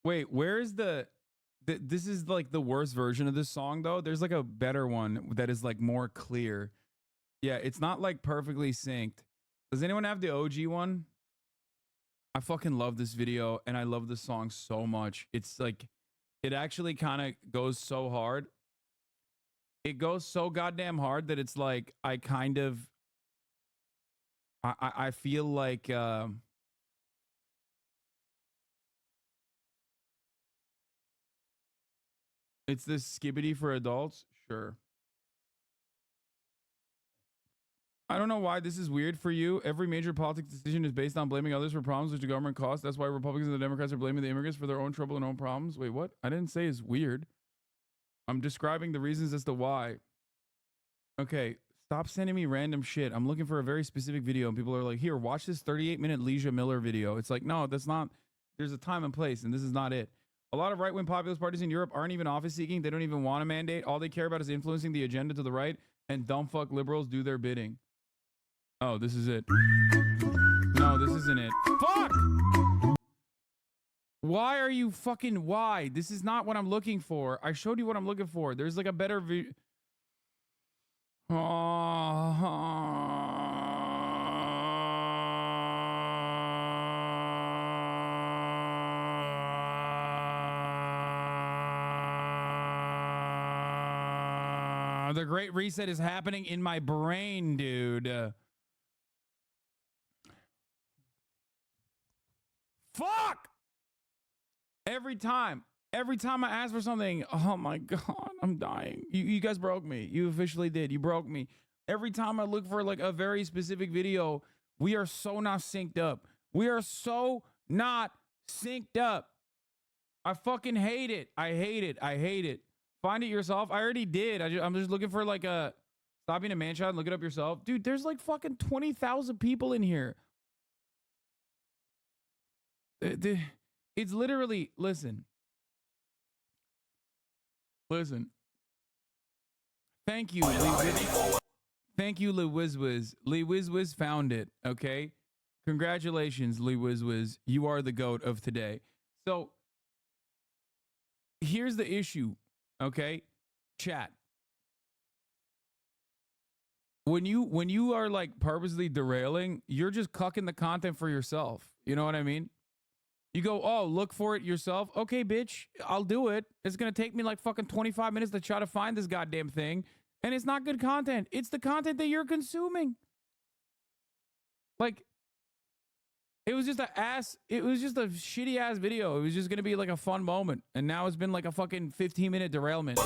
Wait, where is this is like the worst version of this song though. There's like a better one that is like more clear. Yeah, it's not like perfectly synced. Does anyone have the OG one? I fucking love this video and I love this song so much. It's like, it actually kind of goes so hard. it goes so goddamn hard that it's like I kind of I feel like it's this skibbity for adults. Sure. I don't know why this is weird for you. Every major politics decision is based on blaming others for problems which the government caused. That's why Republicans and the Democrats are blaming the immigrants for their own trouble and own problems. Wait, what? I didn't say it's weird. I'm describing the reasons as to why. Okay, stop sending me random shit. I'm looking for a very specific video, and people are like, here, watch this 38-minute Leisha Miller video. It's like, no, that's not. There's a time and place, and this is not it. A lot of right-wing populist parties in Europe aren't even office-seeking. They don't even want a mandate. All they care about is influencing the agenda to the right, and dumb fuck liberals do their bidding. Oh, this is it. No, this isn't it. Fuck! Why are you fucking... Why? This is not what I'm looking for. I showed you what I'm looking for. There's like a better... The Great Reset is happening in my brain, dude. Fuck! Every time I ask for something, oh my God, I'm dying. You guys broke me. You officially did. You broke me. Every time I look for like a very specific video, we are so not synced up. We are so not synced up. I fucking hate it. I hate it. I hate it. Find it yourself. I already did. I'm just looking for like a... Stop being a man child and look it up yourself. Dude, there's like fucking 20,000 people in here. It's literally... Listen. Thank you, Thank you, Lee Wizwiz. Lee Wizwiz found it, okay? Congratulations, Lee Wizwiz. You are the GOAT of today. So, here's the issue, okay? Chat. When you are like purposely derailing, you're just cucking the content for yourself. You know what I mean? You go, oh, look for it yourself. Okay, bitch, I'll do it. It's going to take me like fucking 25 minutes to try to find this goddamn thing. And it's not good content. It's the content that you're consuming. Like, it was just it was just a shitty ass video. It was just going to be like a fun moment. And now it's been like a fucking 15-minute derailment.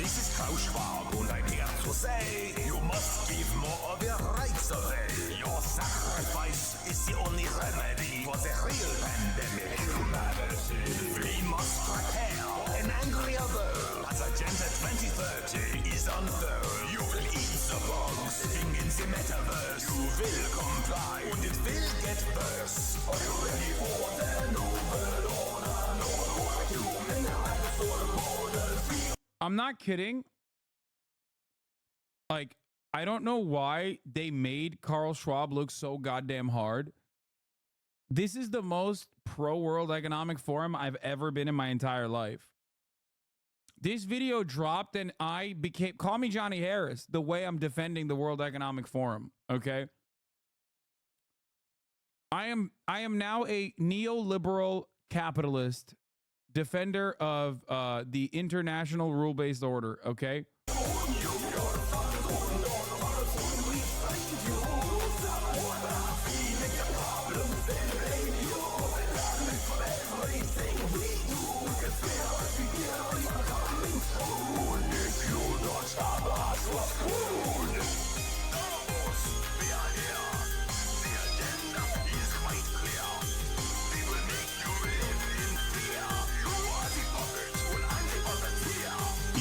This is how Schwab and I hear to say you must give more of your rights away. Your sacrifice is the only remedy for the real pandemic. We must prepare an angrier world as Agenda 2030 is unfurled. You will eat the bugs living in the metaverse. You will comply and it will get worse. Are you ready for the noble order? No more human rights or borders. I'm not kidding. Like, I don't know why they made Carl Schwab look so goddamn hard. This is the most pro-World Economic Forum I've ever been in my entire life. This video dropped and I became... Call me Johnny Harris, the way I'm defending the World Economic Forum, okay? I am now a neoliberal capitalist defender of the international rule-based order, okay?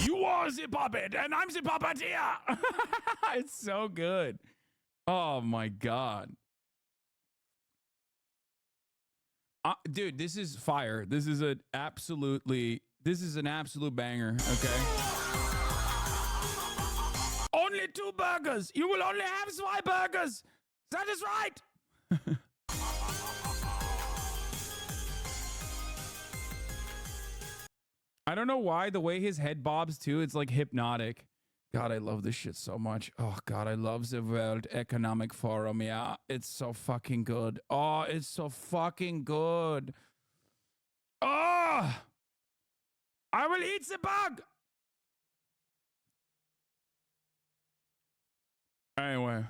You are the puppet, and I'm the puppeteer. It's so good. Oh my God. Dude, this is fire. This is an absolute banger, okay? Only 2 burgers. You will only have 2 burgers. That is right. I don't know why the way his head bobs too, it's like hypnotic. God, I love this shit so much. Oh God, I love the World Economic Forum. Yeah, it's so fucking good. Oh, it's so fucking good. Oh, I will eat the bug. Anyway.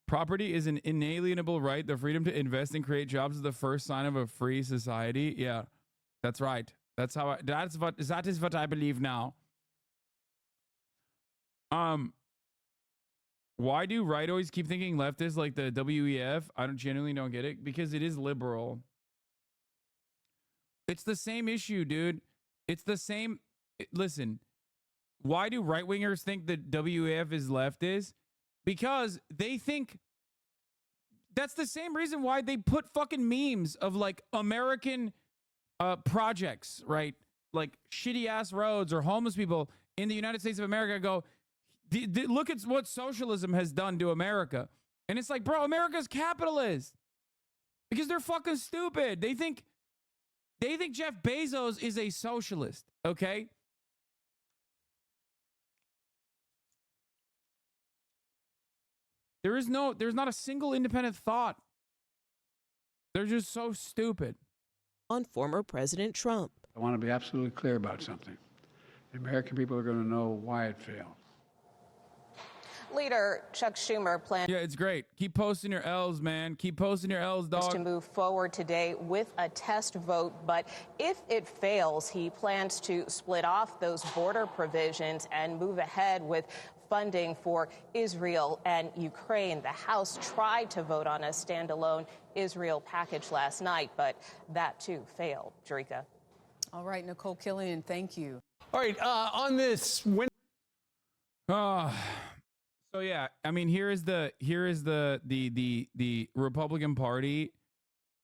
Property is an inalienable right. The freedom to invest and create jobs is the first sign of a free society. Yeah, that's right. That is what I believe now. Why do right always keep thinking left is like the WEF? I genuinely don't get it, because it is liberal. It's the same issue, dude. It's the same. Listen, why do right wingers think that WEF is leftist? Because they think that's the same reason why they put fucking memes of like American projects, right? Like shitty ass roads or homeless people in the United States of America. Go, look at what socialism has done to America. And it's like, bro, America's capitalist, because they're fucking stupid. They think Jeff Bezos is a socialist, okay? There's not a single independent thought. They're just so stupid. On former President Trump. I want to be absolutely clear about something. The American people are going to know why it failed. Leader Chuck Schumer plans. Yeah, it's great. Keep posting your L's, man. Keep posting your L's, dog. To move forward today with a test vote, but if it fails, he plans to split off those border provisions and move ahead with funding for Israel and Ukraine. The House tried to vote on a standalone Israel package last night, but that too failed. Jerika. All right, Nicole Killian, thank you. All right, on this. So yeah, I mean, here is the Republican Party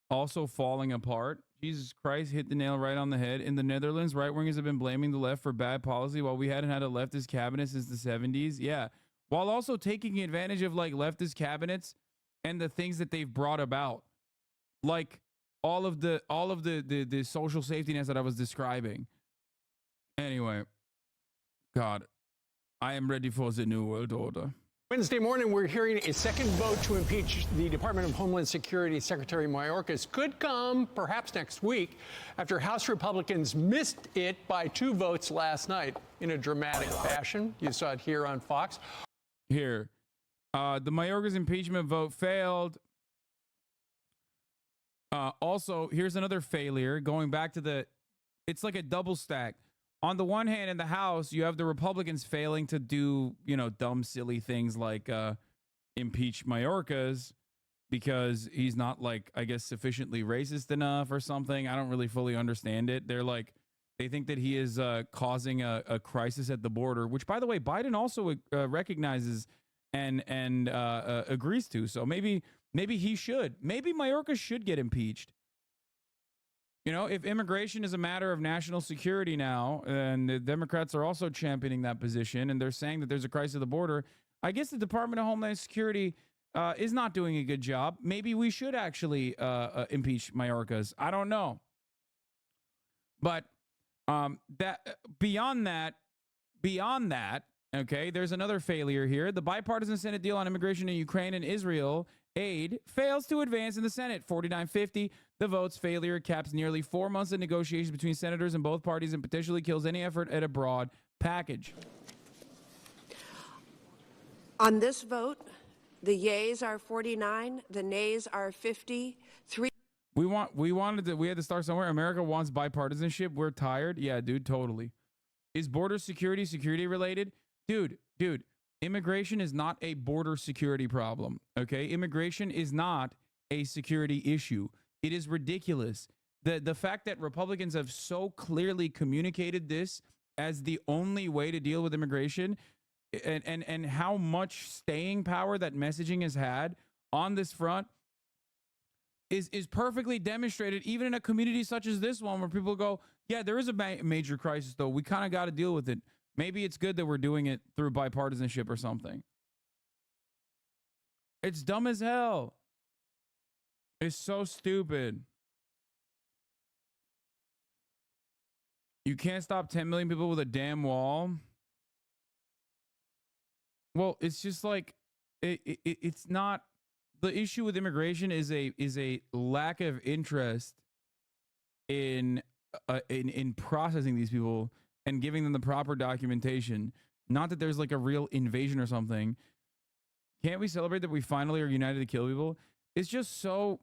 also falling apart. Jesus Christ, hit the nail right on the head. In the Netherlands, right wingers have been blaming the left for bad policy while we hadn't had a leftist cabinet since the 70s. Yeah, while also taking advantage of like leftist cabinets and the things that they've brought about, like all of the social safety nets that I was describing. Anyway, God, I am ready for the new world order. Wednesday morning, we're hearing a second vote to impeach the Department of Homeland Security Secretary Mayorkas could come perhaps next week after House Republicans missed it by 2 votes last night in a dramatic fashion. You saw it here on Fox. Here, the Mayorkas impeachment vote failed. Also, here's another failure. Going back to it's like a double stack. On the one hand, in the House, you have the Republicans failing to do, dumb, silly things like impeach Mayorkas because he's not, like, I guess, sufficiently racist enough or something. I don't really fully understand it. They think that he is causing a crisis at the border, which, by the way, Biden also recognizes and agrees to. So maybe he should. Maybe Mayorkas should get impeached. If immigration is a matter of national security now, and the Democrats are also championing that position, and they're saying that there's a crisis at the border, I guess the Department of Homeland Security is not doing a good job. Maybe we should actually impeach Mayorkas. I don't know. But beyond that, okay, there's another failure here. The bipartisan Senate deal on immigration in Ukraine and Israel aid fails to advance in the Senate. 49-50. The vote's failure caps nearly 4 months of negotiations between senators in both parties and potentially kills any effort at a broad package. On this vote, the yeas are 49, the nays are 53. We had to start somewhere. America wants bipartisanship. We're tired. Yeah, dude, totally. Is border security related? Dude, immigration is not a border security problem, okay? Immigration is not a security issue. It is ridiculous. The fact that Republicans have so clearly communicated this as the only way to deal with immigration and how much staying power that messaging has had on this front is perfectly demonstrated even in a community such as this one where people go, yeah, there is a major crisis, though. We kind of got to deal with it. Maybe it's good that we're doing it through bipartisanship or something. It's dumb as hell. It's so stupid. You can't stop 10 million people with a damn wall. Well, it's just like it's not. The issue with immigration is a lack of interest in processing these people and giving them the proper documentation. Not that there's like a real invasion or something. Can't we celebrate that we finally are united to kill people? It's just so.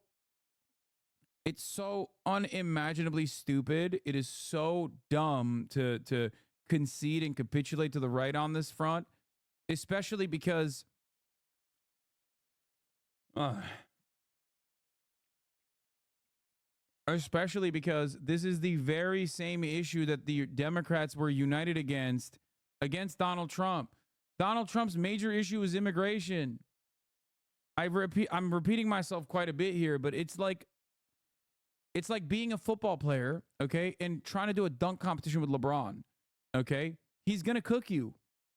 It's so unimaginably stupid. It is so dumb to concede and capitulate to the right on this front, especially because this is the very same issue that the Democrats were united against Donald Trump. Donald Trump's major issue is immigration. I'm repeating myself quite a bit here, but it's like being a football player, okay, and trying to do a dunk competition with LeBron, okay? He's going to cook you.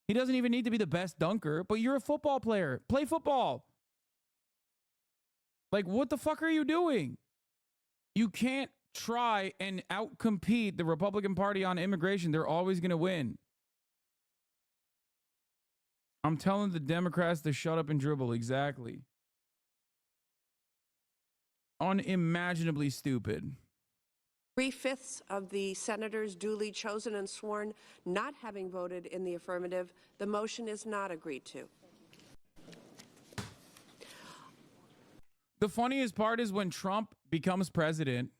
He doesn't even need to be the best dunker, but you're a football player. Play football. Like, what the fuck are you doing? You can't try and outcompete the Republican Party on immigration. They're always going to win. I'm telling the Democrats to shut up and dribble. Exactly. Unimaginably stupid. 3/5 of the senators duly chosen and sworn not having voted in the affirmative. The motion is not agreed to. The funniest part is when Trump becomes president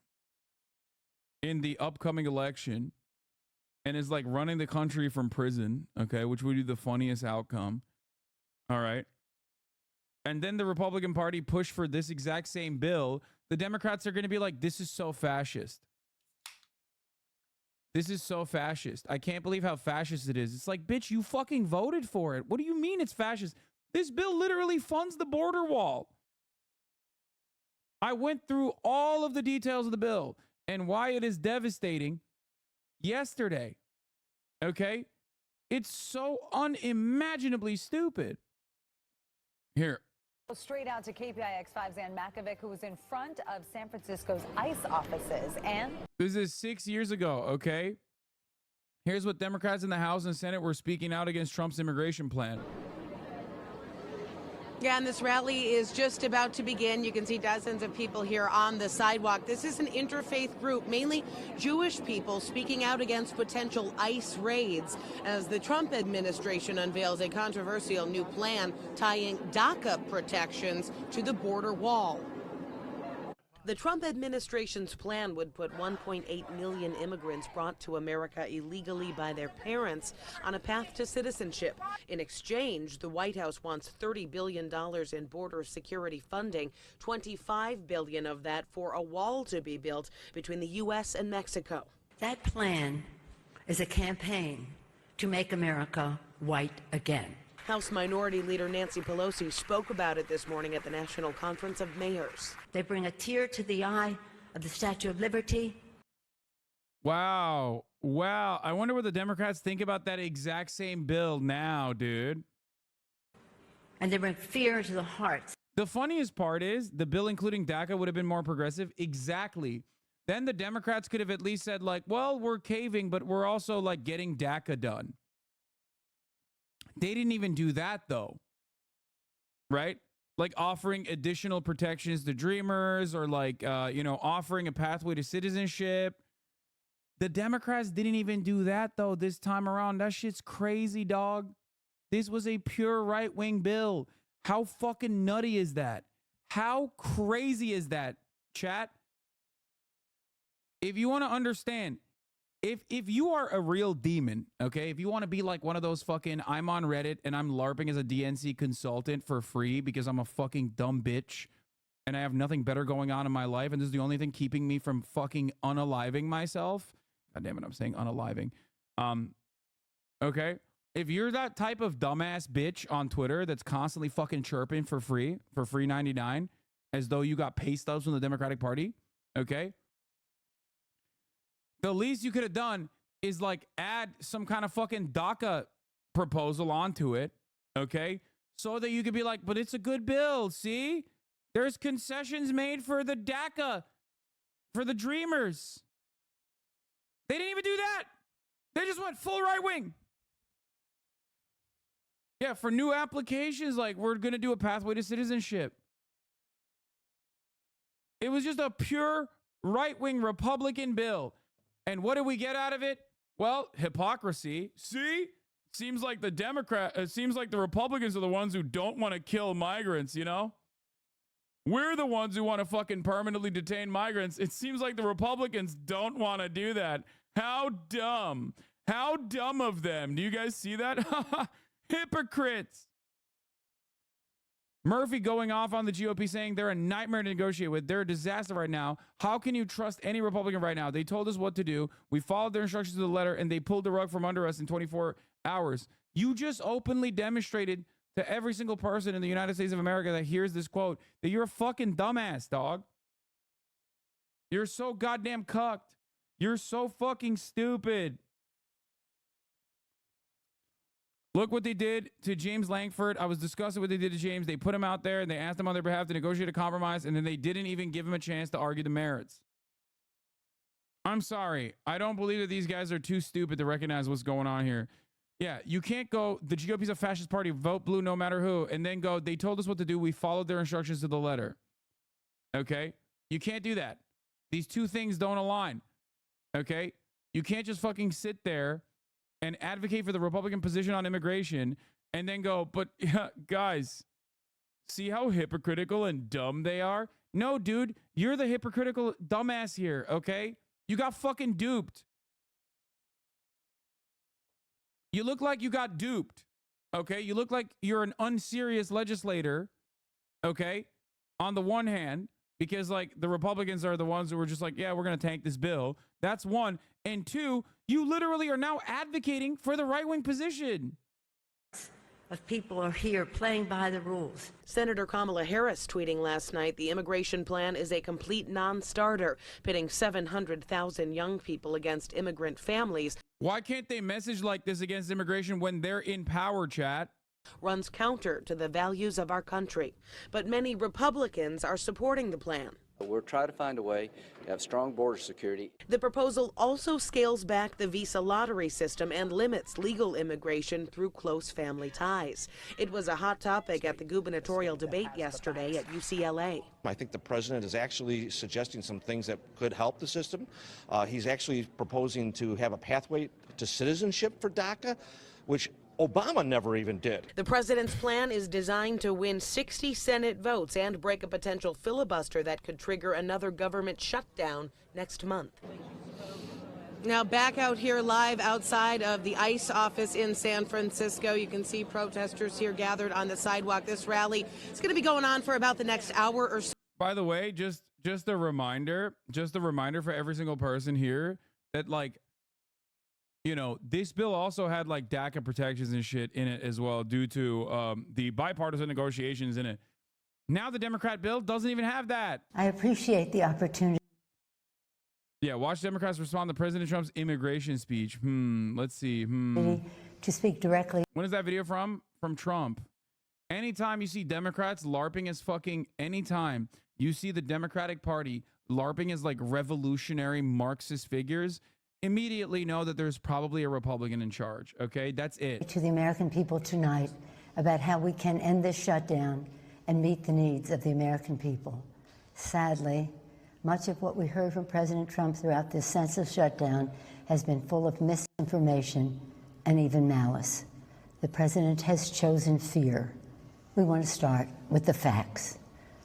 in the upcoming election and is like running the country from prison, okay, which would be the funniest outcome. All right. And then the Republican Party push for this exact same bill. The Democrats are going to be like, this is so fascist. This is so fascist. I can't believe how fascist it is. It's like, bitch, you fucking voted for it. What do you mean it's fascist? This bill literally funds the border wall. I went through all of the details of the bill and why it is devastating yesterday. Okay? It's so unimaginably stupid. Here. Straight out to KPIX5's Ann Makovic, who was in front of San Francisco's ICE offices. And this is 6 years ago, okay? Here's what Democrats in the House and Senate were speaking out against Trump's immigration plan. Yeah, and this rally is just about to begin. You can see dozens of people here on the sidewalk. This is an interfaith group, mainly Jewish people, speaking out against potential ICE raids as the Trump administration unveils a controversial new plan tying DACA protections to the border wall. The Trump administration's plan would put 1.8 million immigrants brought to America illegally by their parents on a path to citizenship. In exchange, the White House wants $30 billion in border security funding, $25 billion of that for a wall to be built between the U.S. and Mexico. That plan is a campaign to make America white again. House Minority Leader Nancy Pelosi spoke about it this morning at the National Conference of Mayors. They bring a tear to the eye of the Statue of Liberty. Wow. Wow. I wonder what the Democrats think about that exact same bill now, dude. And they bring fear to the hearts. The funniest part is the bill including DACA would have been more progressive. Exactly. Then the Democrats could have at least said like, well, we're caving, but we're also like getting DACA done. They didn't even do that, though, right? Like offering additional protections to dreamers or like, offering a pathway to citizenship. The Democrats didn't even do that, though, this time around. That shit's crazy, dog. This was a pure right-wing bill. How fucking nutty is that? How crazy is that, chat? If you want to understand, If you are a real demon, okay, if you want to be like one of those fucking, I'm on Reddit and I'm LARPing as a DNC consultant for free because I'm a fucking dumb bitch and I have nothing better going on in my life and this is the only thing keeping me from fucking unaliving myself. God damn it, I'm saying unaliving. Okay, if you're that type of dumbass bitch on Twitter that's constantly fucking chirping for free 99 as though you got pay stubs from the Democratic Party, okay? The least you could have done is like add some kind of fucking DACA proposal onto it, okay? So that you could be like, but it's a good bill, see? There's concessions made for the DACA, for the Dreamers. They didn't even do that. They just went full right wing. Yeah, for new applications, like we're going to do a pathway to citizenship. It was just a pure right-wing Republican bill. And what did we get out of it? Well, hypocrisy. See? Seems like the Republicans are the ones who don't want to kill migrants, you know? We're the ones who want to fucking permanently detain migrants. It seems like the Republicans don't want to do that. How dumb. How dumb of them. Do you guys see that? Hypocrites. Murphy going off on the GOP saying they're a nightmare to negotiate with. They're a disaster right now. How can you trust any Republican right now? They told us what to do. We followed their instructions to the letter, and they pulled the rug from under us in 24 hours. You just openly demonstrated to every single person in the United States of America that hears this quote that you're a fucking dumbass, dog. You're so goddamn cucked. You're so fucking stupid. Look what they did to James Langford. I was discussing what they did to James. They put him out there and they asked him on their behalf to negotiate a compromise, and then they didn't even give him a chance to argue the merits. I'm sorry. I don't believe that these guys are too stupid to recognize what's going on here. Yeah, you can't go, the GOP's a fascist party, vote blue no matter who, and then go, they told us what to do. We followed their instructions to the letter. Okay? You can't do that. These two things don't align. Okay? You can't just fucking sit there and advocate for the Republican position on immigration and then go, but guys, see how hypocritical and dumb they are? No, dude, you're the hypocritical dumbass here, okay? You got fucking duped. You look like you got duped, okay? You look like you're an unserious legislator, okay? On the one hand, because like the Republicans are the ones who were just like, yeah, we're going to tank this bill. That's one. And two, you literally are now advocating for the right-wing position. Of people are here playing by the rules. Senator Kamala Harris tweeting last night, the immigration plan is a complete non-starter, pitting 700,000 young people against immigrant families. Why can't they message like this against immigration when they're in power, chat? Runs counter to the values of our country. But many Republicans are supporting the plan. We're trying to find a way to have strong border security. The proposal also scales back the visa lottery system and limits legal immigration through close family ties. It was a hot topic at the gubernatorial debate yesterday at UCLA. I think the president is actually suggesting some things that could help the system. He's actually proposing to have a pathway to citizenship for DACA, which Obama never even did. The president's plan is designed to win 60 Senate votes and break a potential filibuster that could trigger another government shutdown next month. Now back out here live outside of the ICE office in San Francisco. You can see protesters here gathered on the sidewalk. This rally is going to be going on for about the next hour or so. By the way, just a reminder for every single person here that, like, you know, this bill also had like DACA protections and shit in it as well due to the bipartisan negotiations in it. Now the Democrat bill doesn't even have that. I appreciate the opportunity. Yeah, watch Democrats respond to President Trump's immigration speech. Let's see. To speak directly. When is that video from? From Trump. Anytime you see Democrats LARPing as fucking, anytime you see the Democratic Party LARPing as like revolutionary Marxist figures, immediately know that there's probably a Republican in charge, okay? That's it. To the American people tonight about how we can end this shutdown and meet the needs of the American people. Sadly, much of what we heard from President Trump throughout this senseless shutdown has been full of misinformation and even malice. The president has chosen fear. We want to start with the facts.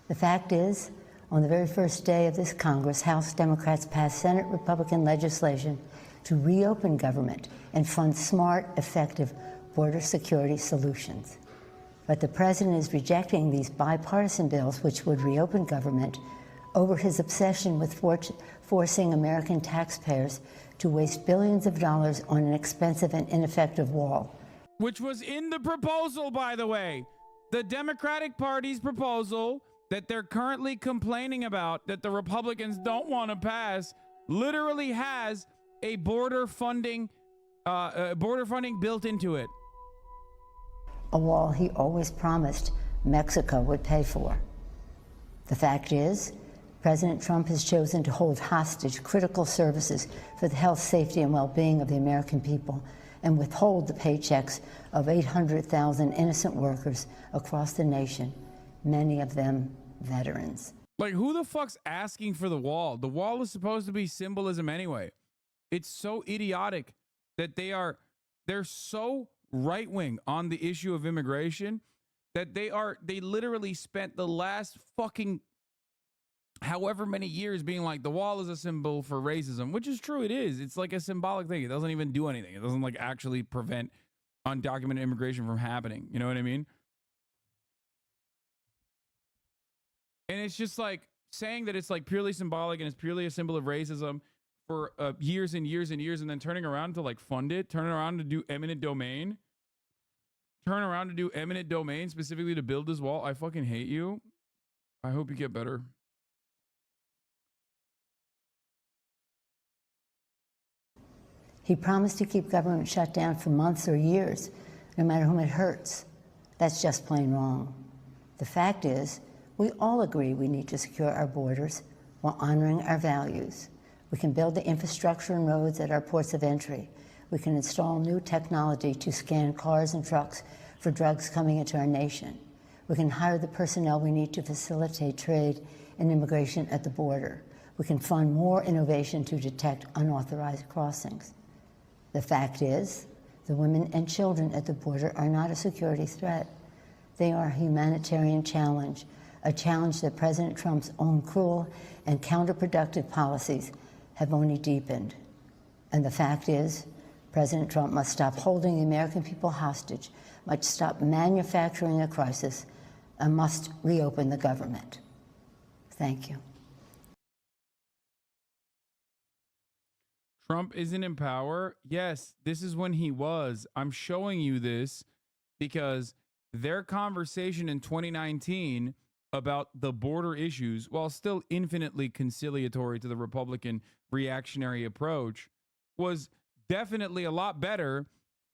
The fact is, on the very first day of this Congress, House Democrats passed Senate Republican legislation to reopen government and fund smart, effective border security solutions. But the president is rejecting these bipartisan bills, which would reopen government, over his obsession with forcing American taxpayers to waste billions of dollars on an expensive and ineffective wall. Which was in the proposal, by the way. The Democratic Party's proposal that they're currently complaining about, that the Republicans don't want to pass, literally has a border funding built into it. A wall he always promised Mexico would pay for. The fact is, President Trump has chosen to hold hostage critical services for the health, safety, and well-being of the American people and withhold the paychecks of 800,000 innocent workers across the nation, many of them veterans. Like, who the fuck's asking for the wall? The wall is supposed to be symbolism anyway. It's so idiotic that they're so right-wing on the issue of immigration that they literally spent the last fucking however many years being like, the wall is a symbol for racism, which is true. It is. It's like a symbolic thing. It doesn't even do anything. It doesn't like actually prevent undocumented immigration from happening. You know what I mean? And it's just like saying that it's like purely symbolic and it's purely a symbol of racism for years and years and years, and then turning around to like fund it, turning around to do eminent domain, specifically to build this wall. I fucking hate you. I hope you get better. He promised to keep government shut down for months or years, no matter whom it hurts. That's just plain wrong. The fact is, we all agree we need to secure our borders while honoring our values. We can build the infrastructure and roads at our ports of entry. We can install new technology to scan cars and trucks for drugs coming into our nation. We can hire the personnel we need to facilitate trade and immigration at the border. We can fund more innovation to detect unauthorized crossings. The fact is, the women and children at the border are not a security threat. They are a humanitarian challenge, a challenge that President Trump's own cruel and counterproductive policies have only deepened. And the fact is, President Trump must stop holding the American people hostage, must stop manufacturing a crisis, and must reopen the government. Thank you. Trump isn't in power. Yes, this is when he was. I'm showing you this because their conversation in 2019 about the border issues, while still infinitely conciliatory to the Republican reactionary approach, was definitely a lot better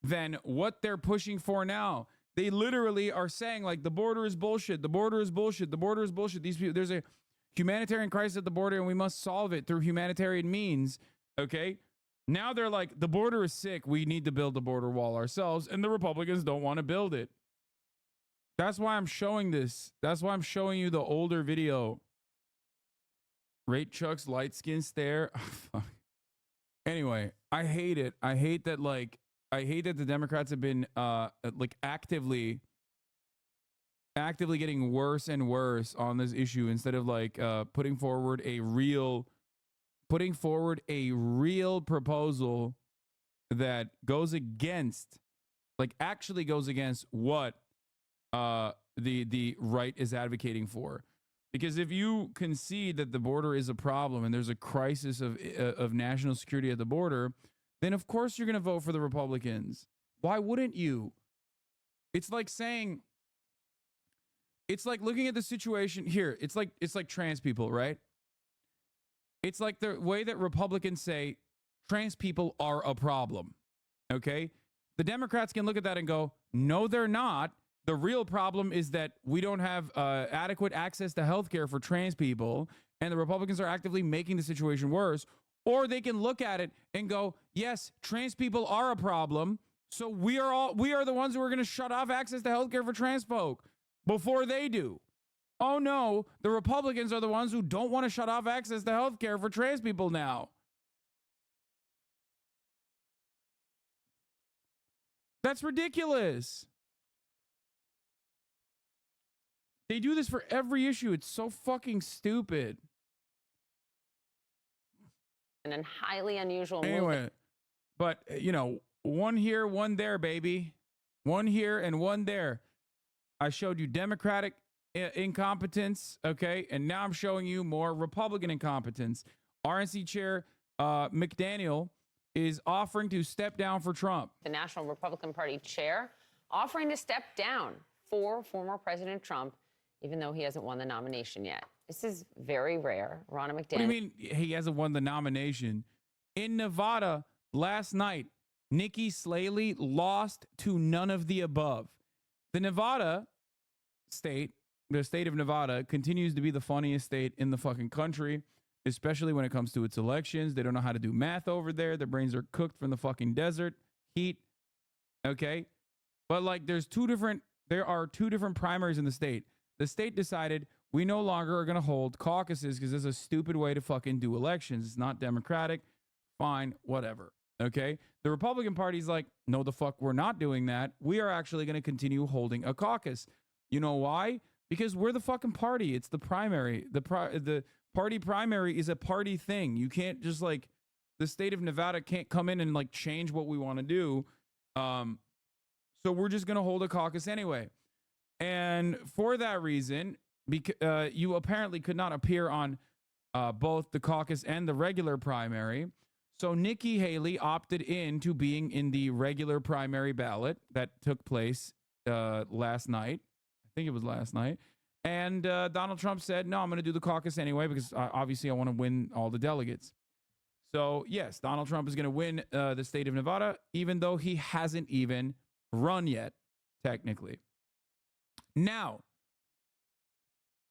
than what they're pushing for now. They literally are saying, like, the border is bullshit. The border is bullshit. The border is bullshit. These people, there's a humanitarian crisis at the border and we must solve it through humanitarian means. Okay. Now they're like, the border is sick. We need to build the border wall ourselves. And the Republicans don't want to build it. That's why I'm showing this. That's why I'm showing you the older video. Rate Chuck's light skin stare. Oh, fuck. Anyway, I hate it. I hate that, like, the Democrats have been like actively getting worse and worse on this issue instead of like putting forward a real proposal that goes against, like, actually goes against what the right is advocating for. Because if you concede that the border is a problem and there's a crisis of national security at the border, then of course you're going to vote for the Republicans. Why wouldn't you? It's like saying, it's like looking at the situation here. It's like trans people, right? It's like the way that Republicans say trans people are a problem. Okay? The Democrats can look at that and go, no, they're not. The real problem is that we don't have adequate access to health care for trans people, and the Republicans are actively making the situation worse. Or they can look at it and go, yes, trans people are a problem, so we are the ones who are going to shut off access to health care for trans folk before they do. Oh no, the Republicans are the ones who don't want to shut off access to health care for trans people now. That's ridiculous. They do this for every issue. It's so fucking stupid. And a highly unusual anyway, but, you know, one here, one there, baby. One here and one there. I showed you Democratic incompetence, okay? And now I'm showing you more Republican incompetence. RNC Chair McDaniel is offering to step down for Trump. The National Republican Party chair offering to step down for former President Trump, even though he hasn't won the nomination yet. This is very rare. Ronna McDaniel. What do you mean he hasn't won the nomination? In Nevada last night, Nikki Haley lost to none of the above. The Nevada state, the state of Nevada, continues to be the funniest state in the fucking country, especially when it comes to its elections. They don't know how to do math over there. Their brains are cooked from the fucking desert heat. Okay? But like there are two different primaries in the state. The state decided we no longer are going to hold caucuses because it's a stupid way to fucking do elections. It's not democratic. Fine, whatever. Okay? The Republican Party's like, no, the fuck, we're not doing that. We are actually going to continue holding a caucus. You know why? Because we're the fucking party. It's the primary. The party primary is a party thing. You can't just like, the state of Nevada can't come in and like change what we want to do. So we're just going to hold a caucus anyway. And for that reason, you apparently could not appear on both the caucus and the regular primary. So Nikki Haley opted into being in the regular primary ballot that took place last night. I think it was last night. And Donald Trump said, no, I'm going to do the caucus anyway because obviously I want to win all the delegates. So yes, Donald Trump is going to win the state of Nevada, even though he hasn't even run yet, technically. Now,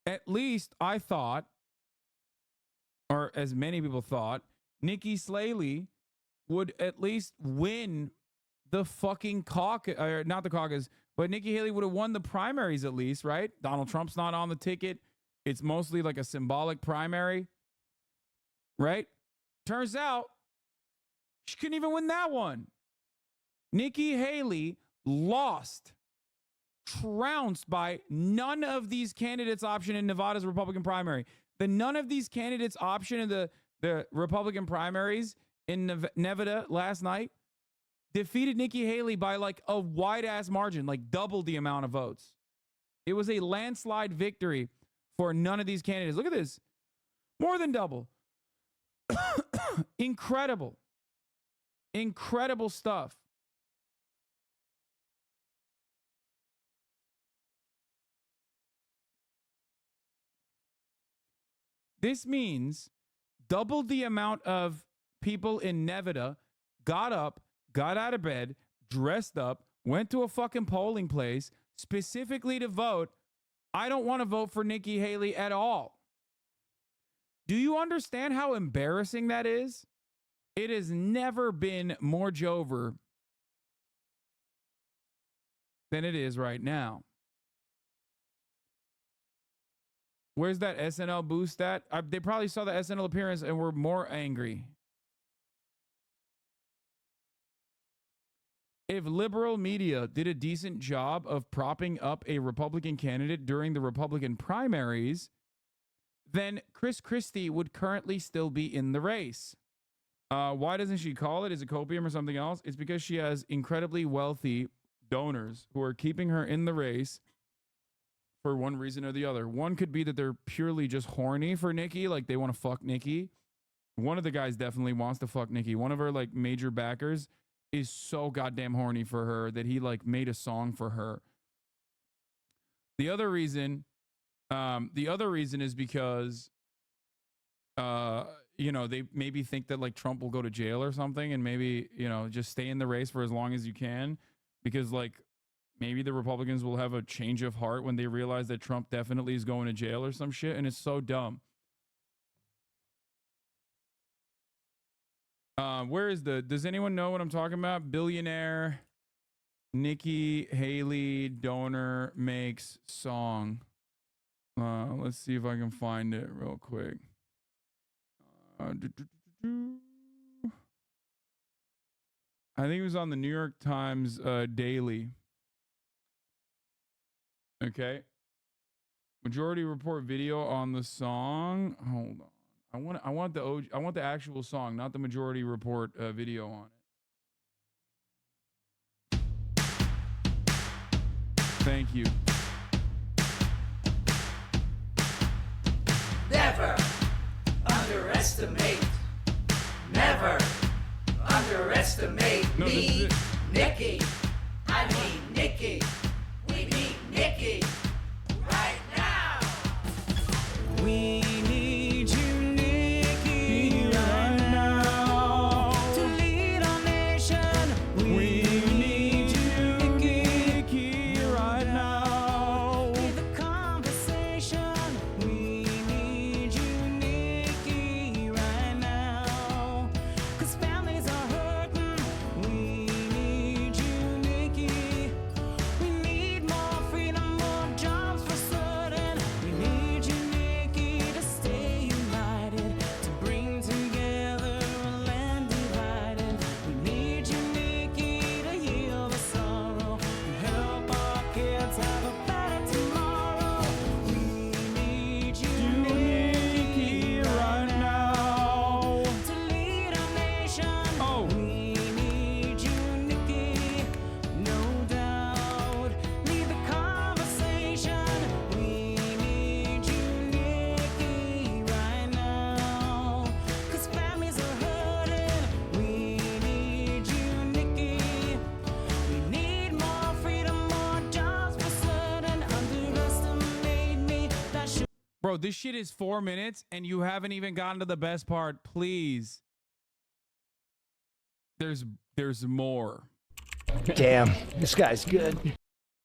at least I thought, or as many people thought, Nikki Haley would at least win the fucking caucus, or not the caucus, but Nikki Haley would have won the primaries at least, right? Donald Trump's not on the ticket. It's mostly like a symbolic primary, right? Turns out she couldn't even win that one. Nikki Haley lost, trounced by none of these candidates option in Nevada's Republican primary. The none of these candidates option in the Republican primaries in Nevada last night defeated Nikki Haley by like a wide ass margin, like double the amount of votes. It was a landslide victory for none of these candidates. Look at this. More than double. Incredible. Incredible stuff. This means double the amount of people in Nevada got up, got out of bed, dressed up, went to a fucking polling place specifically to vote. I don't want to vote for Nikki Haley at all. Do you understand how embarrassing that is? It has never been more Jover than it is right now. Where's that SNL boost at? They probably saw the SNL appearance and were more angry. If liberal media did a decent job of propping up a Republican candidate during the Republican primaries, then Chris Christie would currently still be in the race. Why doesn't she call it? Is it copium or something else? It's because she has incredibly wealthy donors who are keeping her in the race for one reason or the other. One could be that they're purely just horny for Nikki, like they want to fuck Nikki. One of the guys definitely wants to fuck Nikki. One of her like major backers is so goddamn horny for her that he like made a song for her. The other reason is because they maybe think that like Trump will go to jail or something, and maybe, just stay in the race for as long as you can, because like maybe the Republicans will have a change of heart when they realize that Trump definitely is going to jail or some shit, and it's so dumb. Does anyone know what I'm talking about? Billionaire Nikki Haley donor makes song. Let's see if I can find it real quick. I think it was on the New York Times Daily. Okay. Majority Report video on the song. Hold on. I want the actual song, not the Majority Report video on it. Thank you. Never underestimate. Never underestimate me. Nikki. I mean Nikki. We need Nikki right now. We need you, Nikki, right now. Bro, this shit is 4 minutes and you haven't even gotten to the best part. Please. There's more. Damn, this guy's good.